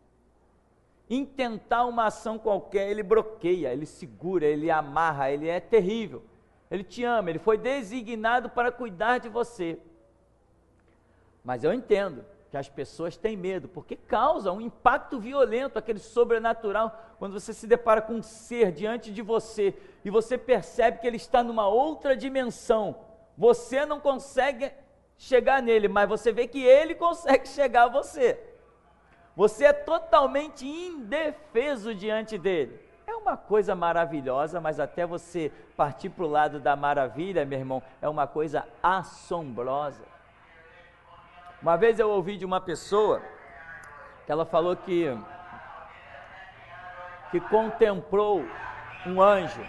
Speaker 1: intentar uma ação qualquer, ele bloqueia, ele segura, ele amarra, ele é terrível. Ele te ama, ele foi designado para cuidar de você. Mas eu entendo que as pessoas têm medo, porque causa um impacto violento, aquele sobrenatural, quando você se depara com um ser diante de você, e você percebe que ele está numa outra dimensão. Você não consegue chegar nele, mas você vê que ele consegue chegar a você. Você é totalmente indefeso diante dele. É uma coisa maravilhosa, mas até você partir para o lado da maravilha, meu irmão, é uma coisa assombrosa. Uma vez eu ouvi de uma pessoa que ela falou que contemplou um anjo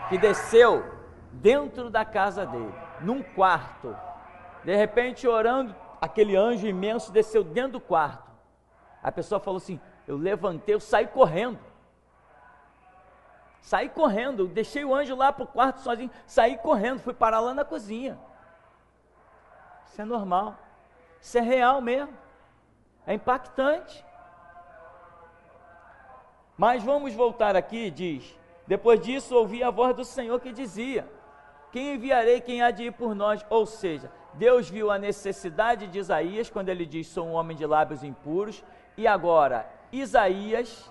Speaker 1: que desceu dentro da casa dele, num quarto. De repente, orando, aquele anjo imenso desceu dentro do quarto. A pessoa falou assim: eu levantei, eu saí correndo, eu deixei o anjo lá para o quarto sozinho, saí correndo, fui parar lá na cozinha. Isso é normal, isso é real mesmo, é impactante. Mas vamos voltar aqui, diz: depois disso ouvi a voz do Senhor que dizia: quem enviarei, quem há de ir por nós? Ou seja, Deus viu a necessidade de Isaías, quando ele diz: sou um homem de lábios impuros, e agora Isaías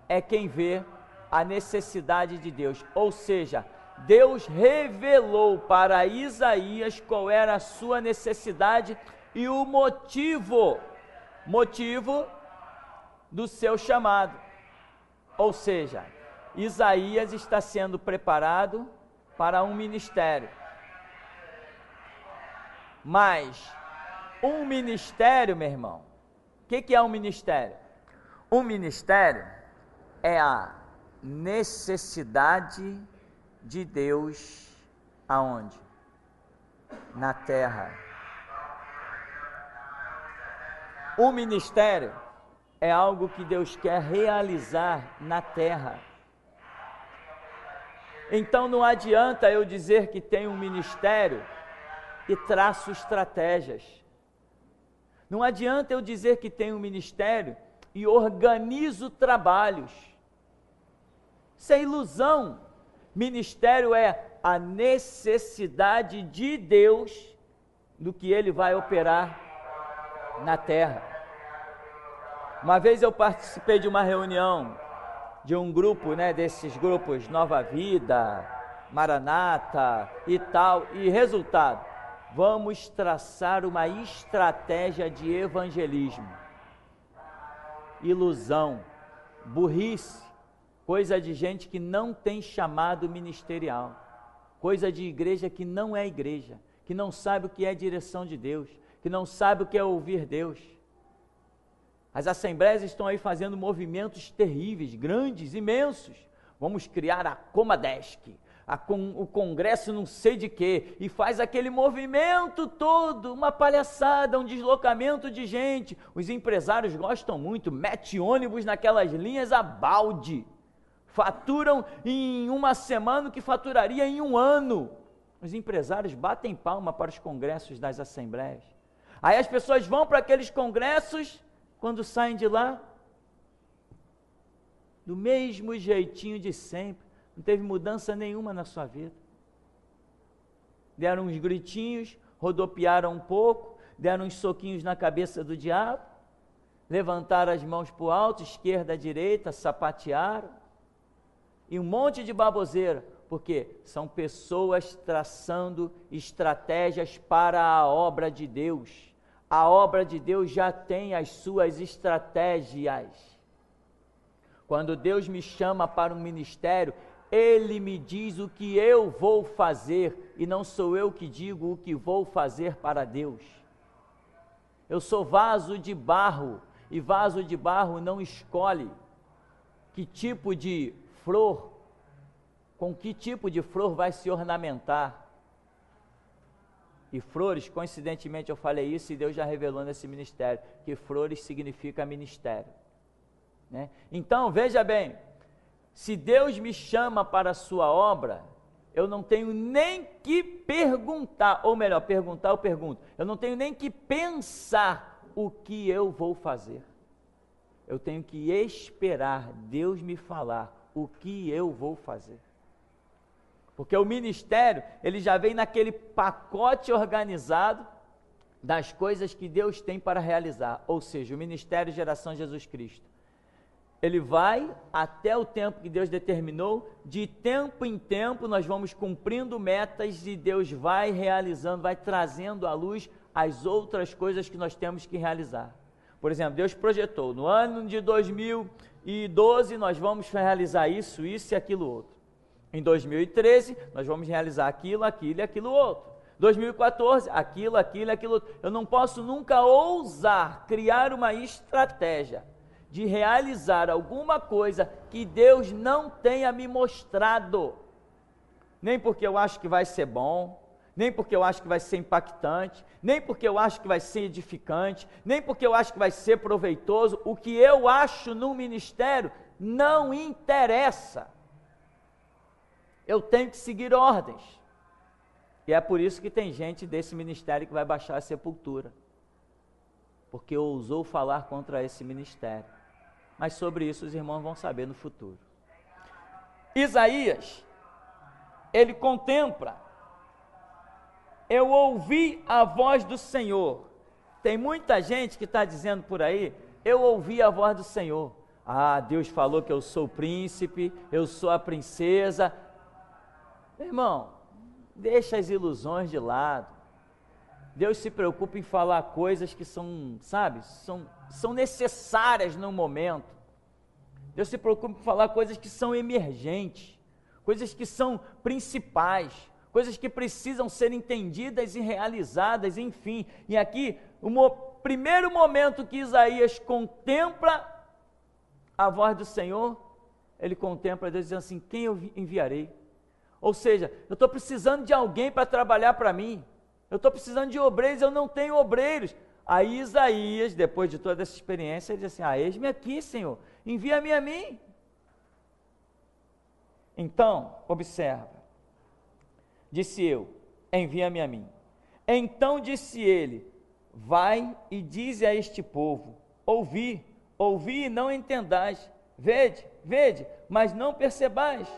Speaker 1: é quem vê a necessidade de Deus. Ou seja, Deus revelou para Isaías qual era a sua necessidade e o motivo do seu chamado. Ou seja, Isaías está sendo preparado para um ministério. Mas um ministério, meu irmão, o que é um ministério? Um ministério é a necessidade de Deus aonde? Na terra. O ministério é algo que Deus quer realizar na terra. Então não adianta eu dizer que tenho um ministério e traço estratégias. Não adianta eu dizer que tenho um ministério e organizo trabalhos. Isso é ilusão. Ministério é a necessidade de Deus do que Ele vai operar na terra. Uma vez eu participei de uma reunião de um grupo, desses grupos Nova Vida, Maranata e tal, e resultado: vamos traçar uma estratégia de evangelismo. Ilusão, burrice, coisa de gente que não tem chamado ministerial, coisa de igreja que não é igreja, que não sabe o que é direção de Deus, que não sabe o que é ouvir Deus. As assembleias estão aí fazendo movimentos terríveis, grandes, imensos. Vamos criar a Comadesc, o congresso não sei de quê, e faz aquele movimento todo, uma palhaçada, um deslocamento de gente. Os empresários gostam muito, mete ônibus naquelas linhas a balde, faturam em uma semana o que faturaria em um ano. Os empresários batem palma para os congressos das assembleias. Aí as pessoas vão para aqueles congressos, quando saem de lá, do mesmo jeitinho de sempre, não teve mudança nenhuma na sua vida. Deram uns gritinhos, rodopiaram um pouco, deram uns soquinhos na cabeça do diabo, levantaram as mãos para o alto, esquerda, direita, sapatearam, e um monte de baboseira, porque são pessoas traçando estratégias para a obra de Deus. A obra de Deus já tem as suas estratégias. Quando Deus me chama para um ministério, Ele me diz o que eu vou fazer, e não sou eu que digo o que vou fazer para Deus. Eu sou vaso de barro, e vaso de barro não escolhe que tipo de flor, com que tipo de flor vai se ornamentar. E flores, coincidentemente eu falei isso, e Deus já revelou nesse ministério, que flores significa ministério, né? Então, veja bem, se Deus me chama para a sua obra, eu não tenho nem que perguntar, ou melhor, perguntar eu pergunto, eu não tenho nem que pensar o que eu vou fazer. Eu tenho que esperar Deus me falar o que eu vou fazer. Porque o ministério, ele já vem naquele pacote organizado das coisas que Deus tem para realizar. Ou seja, o ministério Geração Jesus Cristo. Ele vai até o tempo que Deus determinou, de tempo em tempo nós vamos cumprindo metas e Deus vai realizando, vai trazendo à luz as outras coisas que nós temos que realizar. Por exemplo, Deus projetou, no ano de 2012 nós vamos realizar isso e aquilo outro. Em 2013, nós vamos realizar aquilo e aquilo outro. 2014, aquilo outro. Eu não posso nunca ousar criar uma estratégia de realizar alguma coisa que Deus não tenha me mostrado. Nem porque eu acho que vai ser bom, nem porque eu acho que vai ser impactante, nem porque eu acho que vai ser edificante, nem porque eu acho que vai ser proveitoso. O que eu acho no ministério não interessa. Eu tenho que seguir ordens. E é por isso que tem gente desse ministério que vai baixar a sepultura, porque ousou falar contra esse ministério. Mas sobre isso os irmãos vão saber no futuro. Isaías, ele contempla: eu ouvi a voz do Senhor. Tem muita gente que está dizendo por aí: eu ouvi a voz do Senhor. Ah, Deus falou que eu sou o príncipe, eu sou a princesa. Meu irmão, deixa as ilusões de lado. Deus se preocupa em falar coisas que são, sabe, são necessárias no momento. Deus se preocupa em falar coisas que são emergentes, coisas que são principais, coisas que precisam ser entendidas e realizadas, enfim. E aqui, o primeiro momento que Isaías contempla a voz do Senhor, ele contempla Deus dizendo assim: quem eu enviarei? Ou seja, eu estou precisando de alguém para trabalhar para mim, eu estou precisando de obreiros, eu não tenho obreiros. Aí Isaías, depois de toda essa experiência, ele diz assim: eis-me aqui, Senhor, envia-me a mim. Então, observa, disse eu: envia-me a mim. Então disse ele: vai e dize a este povo: ouvi e não entendais, vede, mas não percebais.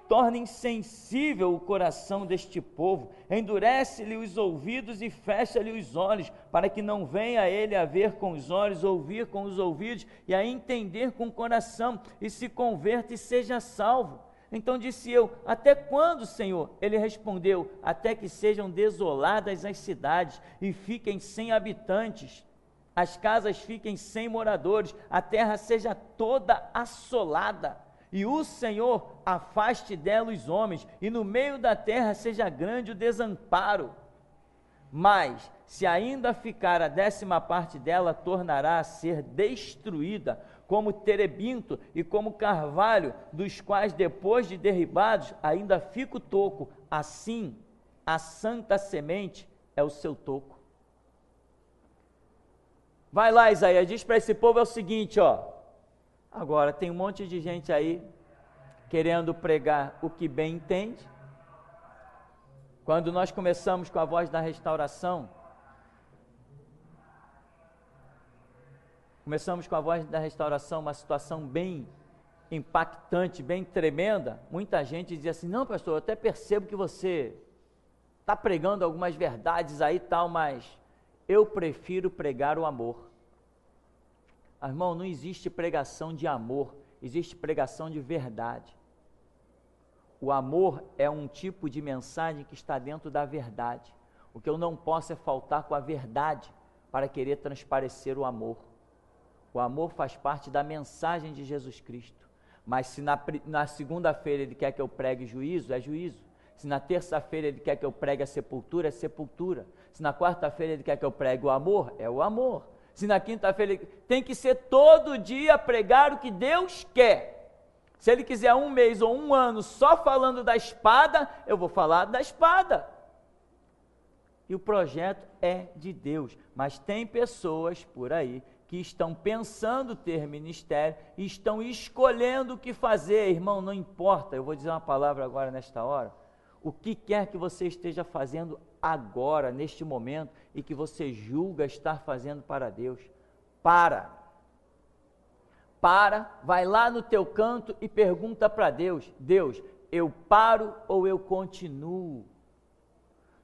Speaker 1: Torna insensível o coração deste povo, endurece-lhe os ouvidos e fecha-lhe os olhos, para que não venha ele a ver com os olhos, ouvir com os ouvidos, e a entender com o coração, e se converta e seja salvo. Então disse eu: até quando, Senhor? Ele respondeu: até que sejam desoladas as cidades, e fiquem sem habitantes, as casas fiquem sem moradores, a terra seja toda assolada, e o Senhor afaste dela os homens, e no meio da terra seja grande o desamparo. Mas, se ainda ficar a 10ª dela, tornará a ser destruída, como terebinto e como carvalho, dos quais depois de derribados ainda fica o toco. Assim, a santa semente é o seu toco. Vai lá, Isaías, diz para esse povo o seguinte, ó. Agora, tem um monte de gente aí querendo pregar o que bem entende. Quando nós começamos com a Voz da Restauração, uma situação bem impactante, bem tremenda. Muita gente dizia assim: não, pastor, eu até percebo que você está pregando algumas verdades aí e tal, mas eu prefiro pregar o amor. Irmão, não existe pregação de amor, existe pregação de verdade. O amor é um tipo de mensagem que está dentro da verdade. O que eu não posso é faltar com a verdade, para querer transparecer o amor. O amor faz parte da mensagem de Jesus Cristo. Mas se na segunda-feira ele quer que eu pregue juízo, é juízo. Se na terça-feira ele quer que eu pregue a sepultura, é sepultura. Se na quarta-feira ele quer que eu pregue o amor, é o amor. Se na quinta-feira tem que ser todo dia pregar o que Deus quer. Se ele quiser um mês ou um ano só falando da espada, eu vou falar da espada. E o projeto é de Deus, mas tem pessoas por aí que estão pensando ter ministério e estão escolhendo o que fazer. Irmão, não importa, eu vou dizer uma palavra agora nesta hora, o que quer que você esteja fazendo agora, neste momento, e que você julga estar fazendo para Deus, para, vai lá no teu canto e pergunta para Deus, Deus, eu paro ou eu continuo?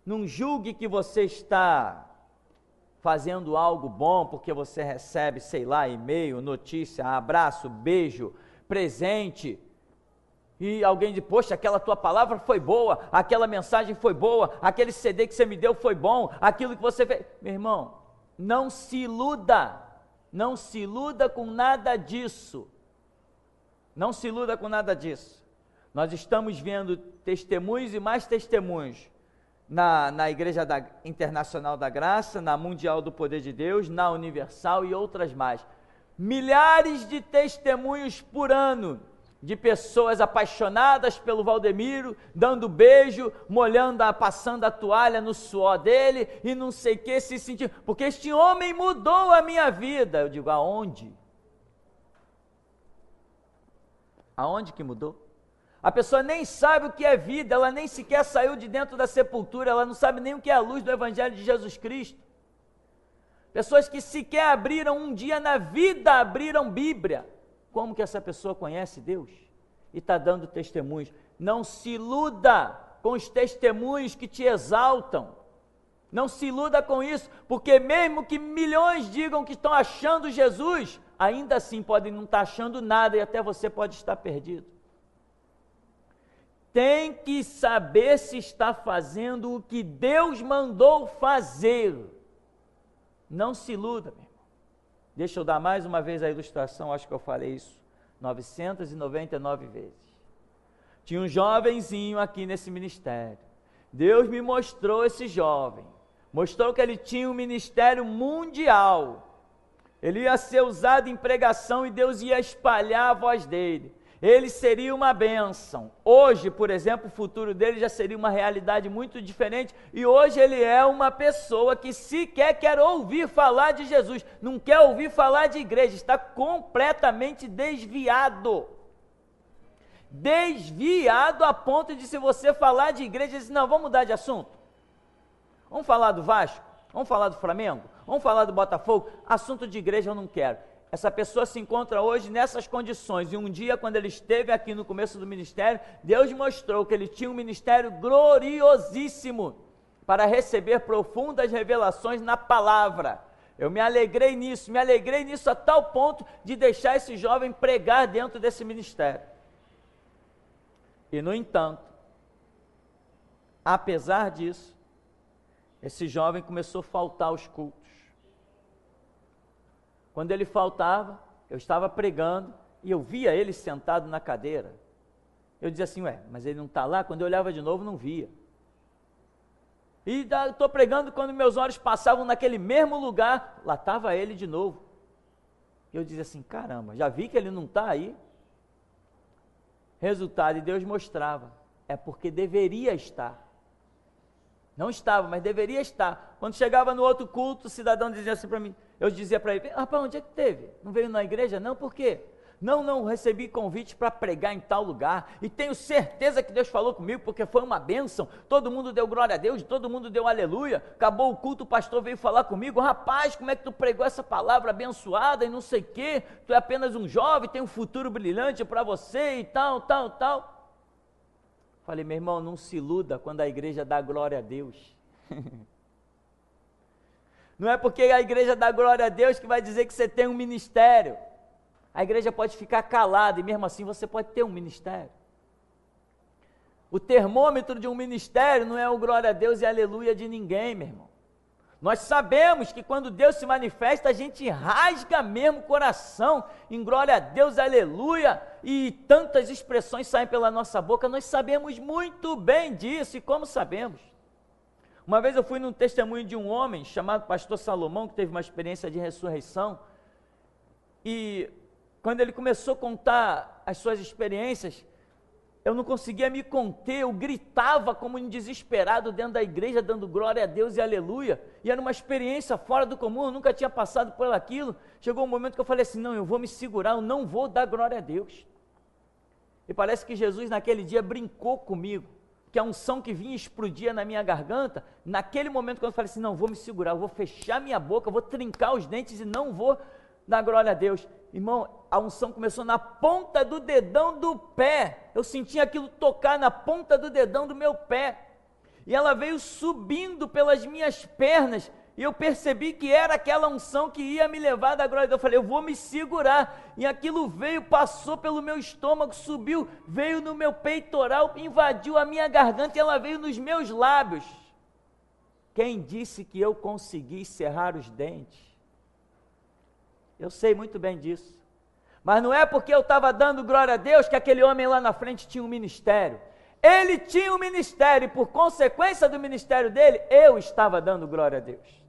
Speaker 1: Não julgue que você está fazendo algo bom, porque você recebe, sei lá, e-mail, notícia, abraço, beijo, presente, e alguém diz, poxa, aquela tua palavra foi boa, aquela mensagem foi boa, aquele CD que você me deu foi bom, aquilo que você fez. Meu irmão, não se iluda com nada disso, não se iluda com nada disso. Nós estamos vendo testemunhos e mais testemunhos, na Igreja Internacional da Graça, na Mundial do Poder de Deus, na Universal e outras mais. Milhares de testemunhos por ano, de pessoas apaixonadas pelo Valdemiro, dando beijo, passando a toalha no suor dele, e não sei o que, se sentindo, porque este homem mudou a minha vida. Eu digo, aonde? Aonde que mudou? A pessoa nem sabe o que é vida, ela nem sequer saiu de dentro da sepultura, ela não sabe nem o que é a luz do Evangelho de Jesus Cristo. Pessoas que sequer abriram um dia na vida, abriram Bíblia. Como que essa pessoa conhece Deus? E está dando testemunhos. Não se iluda com os testemunhos que te exaltam. Não se iluda com isso, porque mesmo que milhões digam que estão achando Jesus, ainda assim podem não estar achando nada e até você pode estar perdido. Tem que saber se está fazendo o que Deus mandou fazer. Não se iluda, meu irmão. Deixa eu dar mais uma vez a ilustração, acho que eu falei isso 999 vezes. Tinha um jovenzinho aqui nesse ministério. Deus me mostrou esse jovem. Mostrou que ele tinha um ministério mundial. Ele ia ser usado em pregação e Deus ia espalhar a voz dele. Ele seria uma bênção. Hoje, por exemplo, o futuro dele já seria uma realidade muito diferente, e hoje ele é uma pessoa que sequer quer ouvir falar de Jesus, não quer ouvir falar de igreja, está completamente desviado. Desviado a ponto de, se você falar de igreja, ele diz, não, vamos mudar de assunto. Vamos falar do Vasco? Vamos falar do Flamengo? Vamos falar do Botafogo? Assunto de igreja eu não quero. Essa pessoa se encontra hoje nessas condições, e um dia, quando ele esteve aqui no começo do ministério, Deus mostrou que ele tinha um ministério gloriosíssimo para receber profundas revelações na palavra. Eu me alegrei nisso a tal ponto de deixar esse jovem pregar dentro desse ministério. E, no entanto, apesar disso, esse jovem começou a faltar aos cultos. Quando ele faltava, eu estava pregando e eu via ele sentado na cadeira. Eu dizia assim, mas ele não está lá? Quando eu olhava de novo, não via. E estou pregando, quando meus olhos passavam naquele mesmo lugar, lá estava ele de novo. Eu dizia assim, caramba, já vi que ele não está aí. Resultado, e Deus mostrava, é porque deveria estar. Não estava, mas deveria estar. Quando chegava no outro culto, o cidadão dizia assim para mim, eu dizia para ele, rapaz, onde é que teve? Não veio na igreja? Não, por quê? Não recebi convite para pregar em tal lugar, e tenho certeza que Deus falou comigo, porque foi uma bênção, todo mundo deu glória a Deus, todo mundo deu aleluia, acabou o culto, o pastor veio falar comigo, rapaz, como é que tu pregou essa palavra abençoada e não sei o quê, tu é apenas um jovem, tem um futuro brilhante para você e tal. Falei, meu irmão, não se iluda quando a igreja dá glória a Deus. Não é porque a igreja dá glória a Deus que vai dizer que você tem um ministério. A igreja pode ficar calada e mesmo assim você pode ter um ministério. O termômetro de um ministério não é o glória a Deus e aleluia de ninguém, meu irmão. Nós sabemos que quando Deus se manifesta, a gente rasga mesmo o coração, em glória a Deus, aleluia, e tantas expressões saem pela nossa boca, nós sabemos muito bem disso, e como sabemos? Uma vez eu fui num testemunho de um homem, chamado pastor Salomão, que teve uma experiência de ressurreição, e quando ele começou a contar as suas experiências, eu não conseguia me conter, eu gritava como um desesperado dentro da igreja, dando glória a Deus e aleluia, e era uma experiência fora do comum, eu nunca tinha passado por aquilo. Chegou um momento que eu falei assim, não, eu vou me segurar, eu não vou dar glória a Deus. E parece que Jesus naquele dia brincou comigo, que a unção que vinha e explodia na minha garganta, naquele momento quando eu falei assim, não, eu vou me segurar, eu vou fechar minha boca, eu vou trincar os dentes e não vou dar glória a Deus. Irmão, a unção começou na ponta do dedão do pé, eu senti aquilo tocar na ponta do dedão do meu pé, e ela veio subindo pelas minhas pernas, e eu percebi que era aquela unção que ia me levar da glória a Deus. Eu falei, eu vou me segurar, e aquilo veio, passou pelo meu estômago, subiu, veio no meu peitoral, invadiu a minha garganta, e ela veio nos meus lábios. Quem disse que eu consegui cerrar os dentes? Eu sei muito bem disso, mas não é porque eu estava dando glória a Deus que aquele homem lá na frente tinha um ministério. Ele tinha um ministério e por consequência do ministério dele, eu estava dando glória a Deus.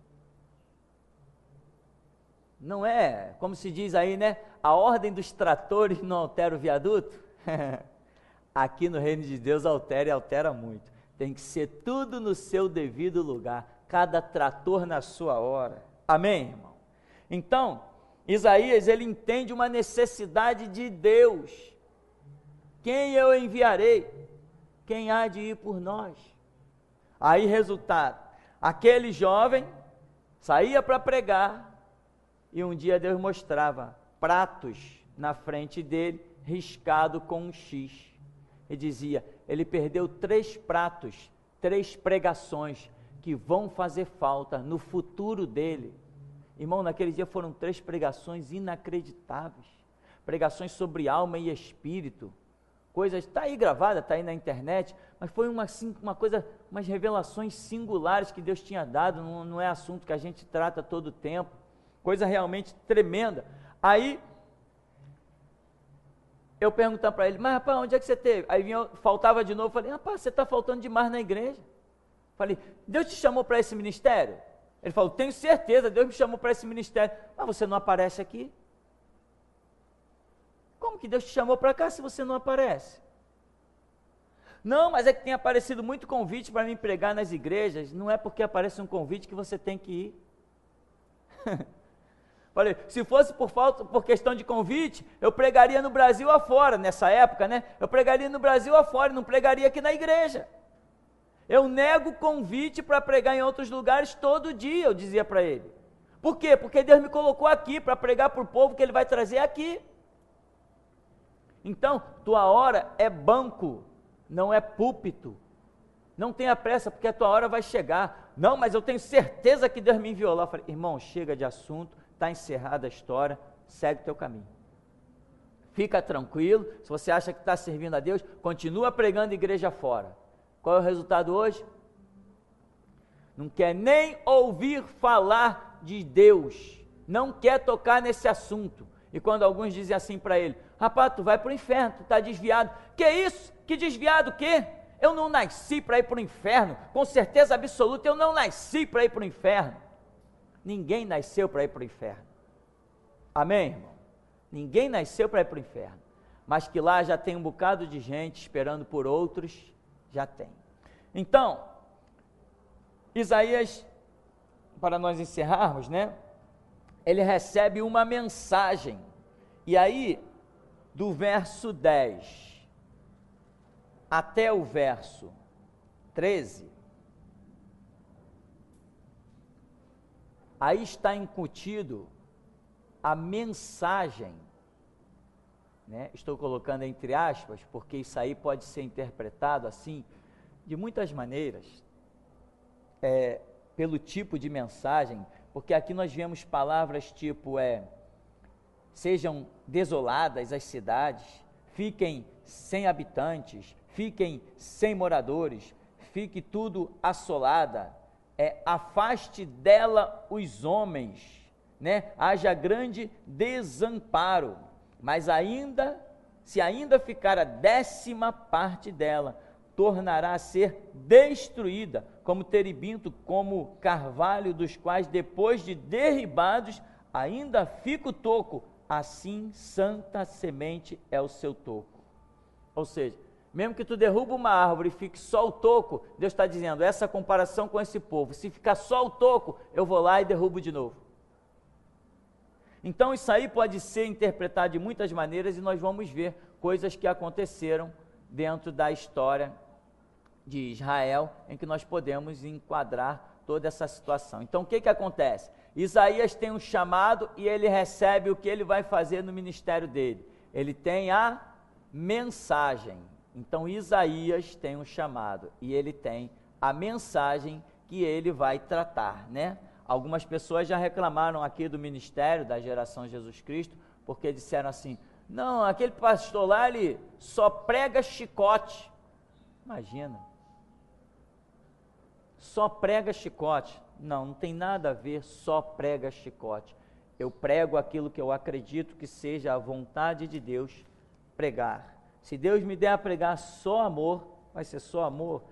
Speaker 1: Não é, como se diz aí, né? A ordem dos tratores não altera o viaduto. Aqui no reino de Deus altera e altera muito. Tem que ser tudo no seu devido lugar, cada trator na sua hora. Amém, irmão? Então, Isaías, ele entende uma necessidade de Deus. Quem eu enviarei? Quem há de ir por nós? Aí, resultado, aquele jovem saía para pregar, e um dia Deus mostrava pratos na frente dele, riscado com um X, e dizia, ele perdeu 3 pratos, 3 pregações, que vão fazer falta no futuro dele. Irmão, naquele dia foram 3 pregações inacreditáveis, pregações sobre alma e espírito, coisas, está aí gravada, está aí na internet, mas foi uma coisa, umas revelações singulares que Deus tinha dado, não é assunto que a gente trata todo o tempo, coisa realmente tremenda. Aí, eu perguntava para ele, mas rapaz, onde é que você teve? Aí faltava de novo, falei, rapaz, você está faltando demais na igreja. Falei, Deus te chamou para esse ministério? Ele falou, tenho certeza, Deus me chamou para esse ministério. Mas você não aparece aqui? Como que Deus te chamou para cá se você não aparece? Não, mas é que tem aparecido muito convite para mim pregar nas igrejas. Não é porque aparece um convite que você tem que ir. Falei, se fosse por questão de convite, eu pregaria no Brasil afora, nessa época, né? Eu pregaria no Brasil afora, não pregaria aqui na igreja. Eu nego convite para pregar em outros lugares todo dia, eu dizia para ele. Por quê? Porque Deus me colocou aqui para pregar para o povo que Ele vai trazer aqui. Então, tua hora é banco, não é púlpito. Não tenha pressa, porque a tua hora vai chegar. Não, mas eu tenho certeza que Deus me enviou lá. Eu falei, irmão, chega de assunto, está encerrada a história, segue o teu caminho. Fica tranquilo, se você acha que está servindo a Deus, continua pregando igreja fora. Qual é o resultado hoje? Não quer nem ouvir falar de Deus, não quer tocar nesse assunto. E quando alguns dizem assim para ele, rapaz, tu vai para o inferno, tu está desviado. Que isso? Que desviado o quê? Eu não nasci para ir para o inferno, com certeza absoluta, eu não nasci para ir para o inferno. Ninguém nasceu para ir para o inferno. Amém, irmão? Ninguém nasceu para ir para o inferno, mas que lá já tem um bocado de gente esperando por outros, já tem. Então, Isaías, para nós encerrarmos, né? Ele recebe uma mensagem, e aí, do verso 10 até o verso 13, aí está incutido a mensagem, né? Estou colocando entre aspas, porque isso aí pode ser interpretado assim, de muitas maneiras, pelo tipo de mensagem, porque aqui nós vemos palavras tipo, sejam desoladas as cidades, fiquem sem habitantes, fiquem sem moradores, fique tudo assolada, afaste dela os homens, né? Haja grande desamparo, mas se ainda ficar a 10ª parte dela, tornará a ser destruída, como terebinto, como carvalho, dos quais, depois de derribados, ainda fica o toco, assim santa semente é o seu toco. Ou seja, mesmo que tu derruba uma árvore e fique só o toco, Deus está dizendo, essa comparação com esse povo, se ficar só o toco, eu vou lá e derrubo de novo. Então isso aí pode ser interpretado de muitas maneiras e nós vamos ver coisas que aconteceram dentro da história de Israel, em que nós podemos enquadrar toda essa situação. Então o que acontece? Isaías tem um chamado e ele recebe o que ele vai fazer no ministério dele. Ele tem a mensagem. Então Isaías tem um chamado e ele tem a mensagem que ele vai tratar, né? Algumas pessoas já reclamaram aqui do ministério da geração Jesus Cristo, porque disseram assim, não, aquele pastor lá, ele só prega chicote. Imagina, só prega chicote. Não tem nada a ver, só prega chicote. Eu prego aquilo que eu acredito que seja a vontade de Deus pregar. Se Deus me der a pregar só amor, vai ser só amor.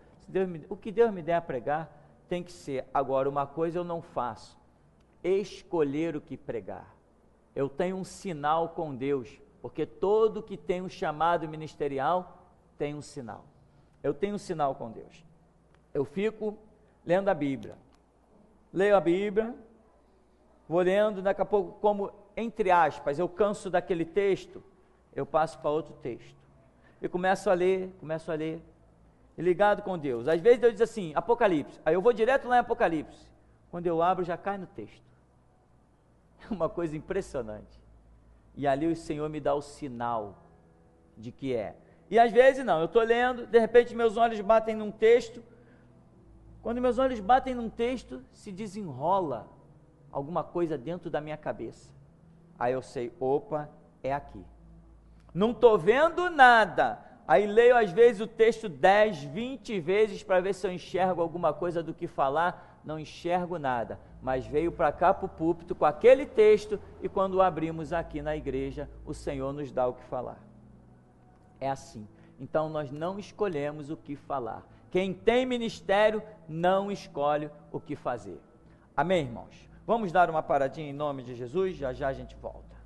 Speaker 1: O que Deus me der a pregar, tem que ser. Agora, uma coisa eu não faço, escolher o que pregar. Eu tenho um sinal com Deus, porque todo que tem um chamado ministerial, tem um sinal. Eu tenho um sinal com Deus. Eu fico lendo a Bíblia, leio a Bíblia, vou lendo, daqui a pouco, como entre aspas, eu canso daquele texto, eu passo para outro texto, e começo a ler, e ligado com Deus. Às vezes Deus diz assim, Apocalipse, aí eu vou direto lá em Apocalipse, quando eu abro já cai no texto, é uma coisa impressionante, e ali o Senhor me dá o sinal de que é, e às vezes não, eu estou lendo, de repente meus olhos batem num texto, quando meus olhos batem num texto, se desenrola alguma coisa dentro da minha cabeça, aí eu sei, opa, é aqui, não estou vendo nada, aí leio às vezes o texto 10, 20 vezes para ver se eu enxergo alguma coisa do que falar, não enxergo nada, mas veio para cá para o púlpito com aquele texto e quando abrimos aqui na igreja, o Senhor nos dá o que falar. É assim, então nós não escolhemos o que falar. Quem tem ministério não escolhe o que fazer. Amém, irmãos? Vamos dar uma paradinha em nome de Jesus, já já a gente volta.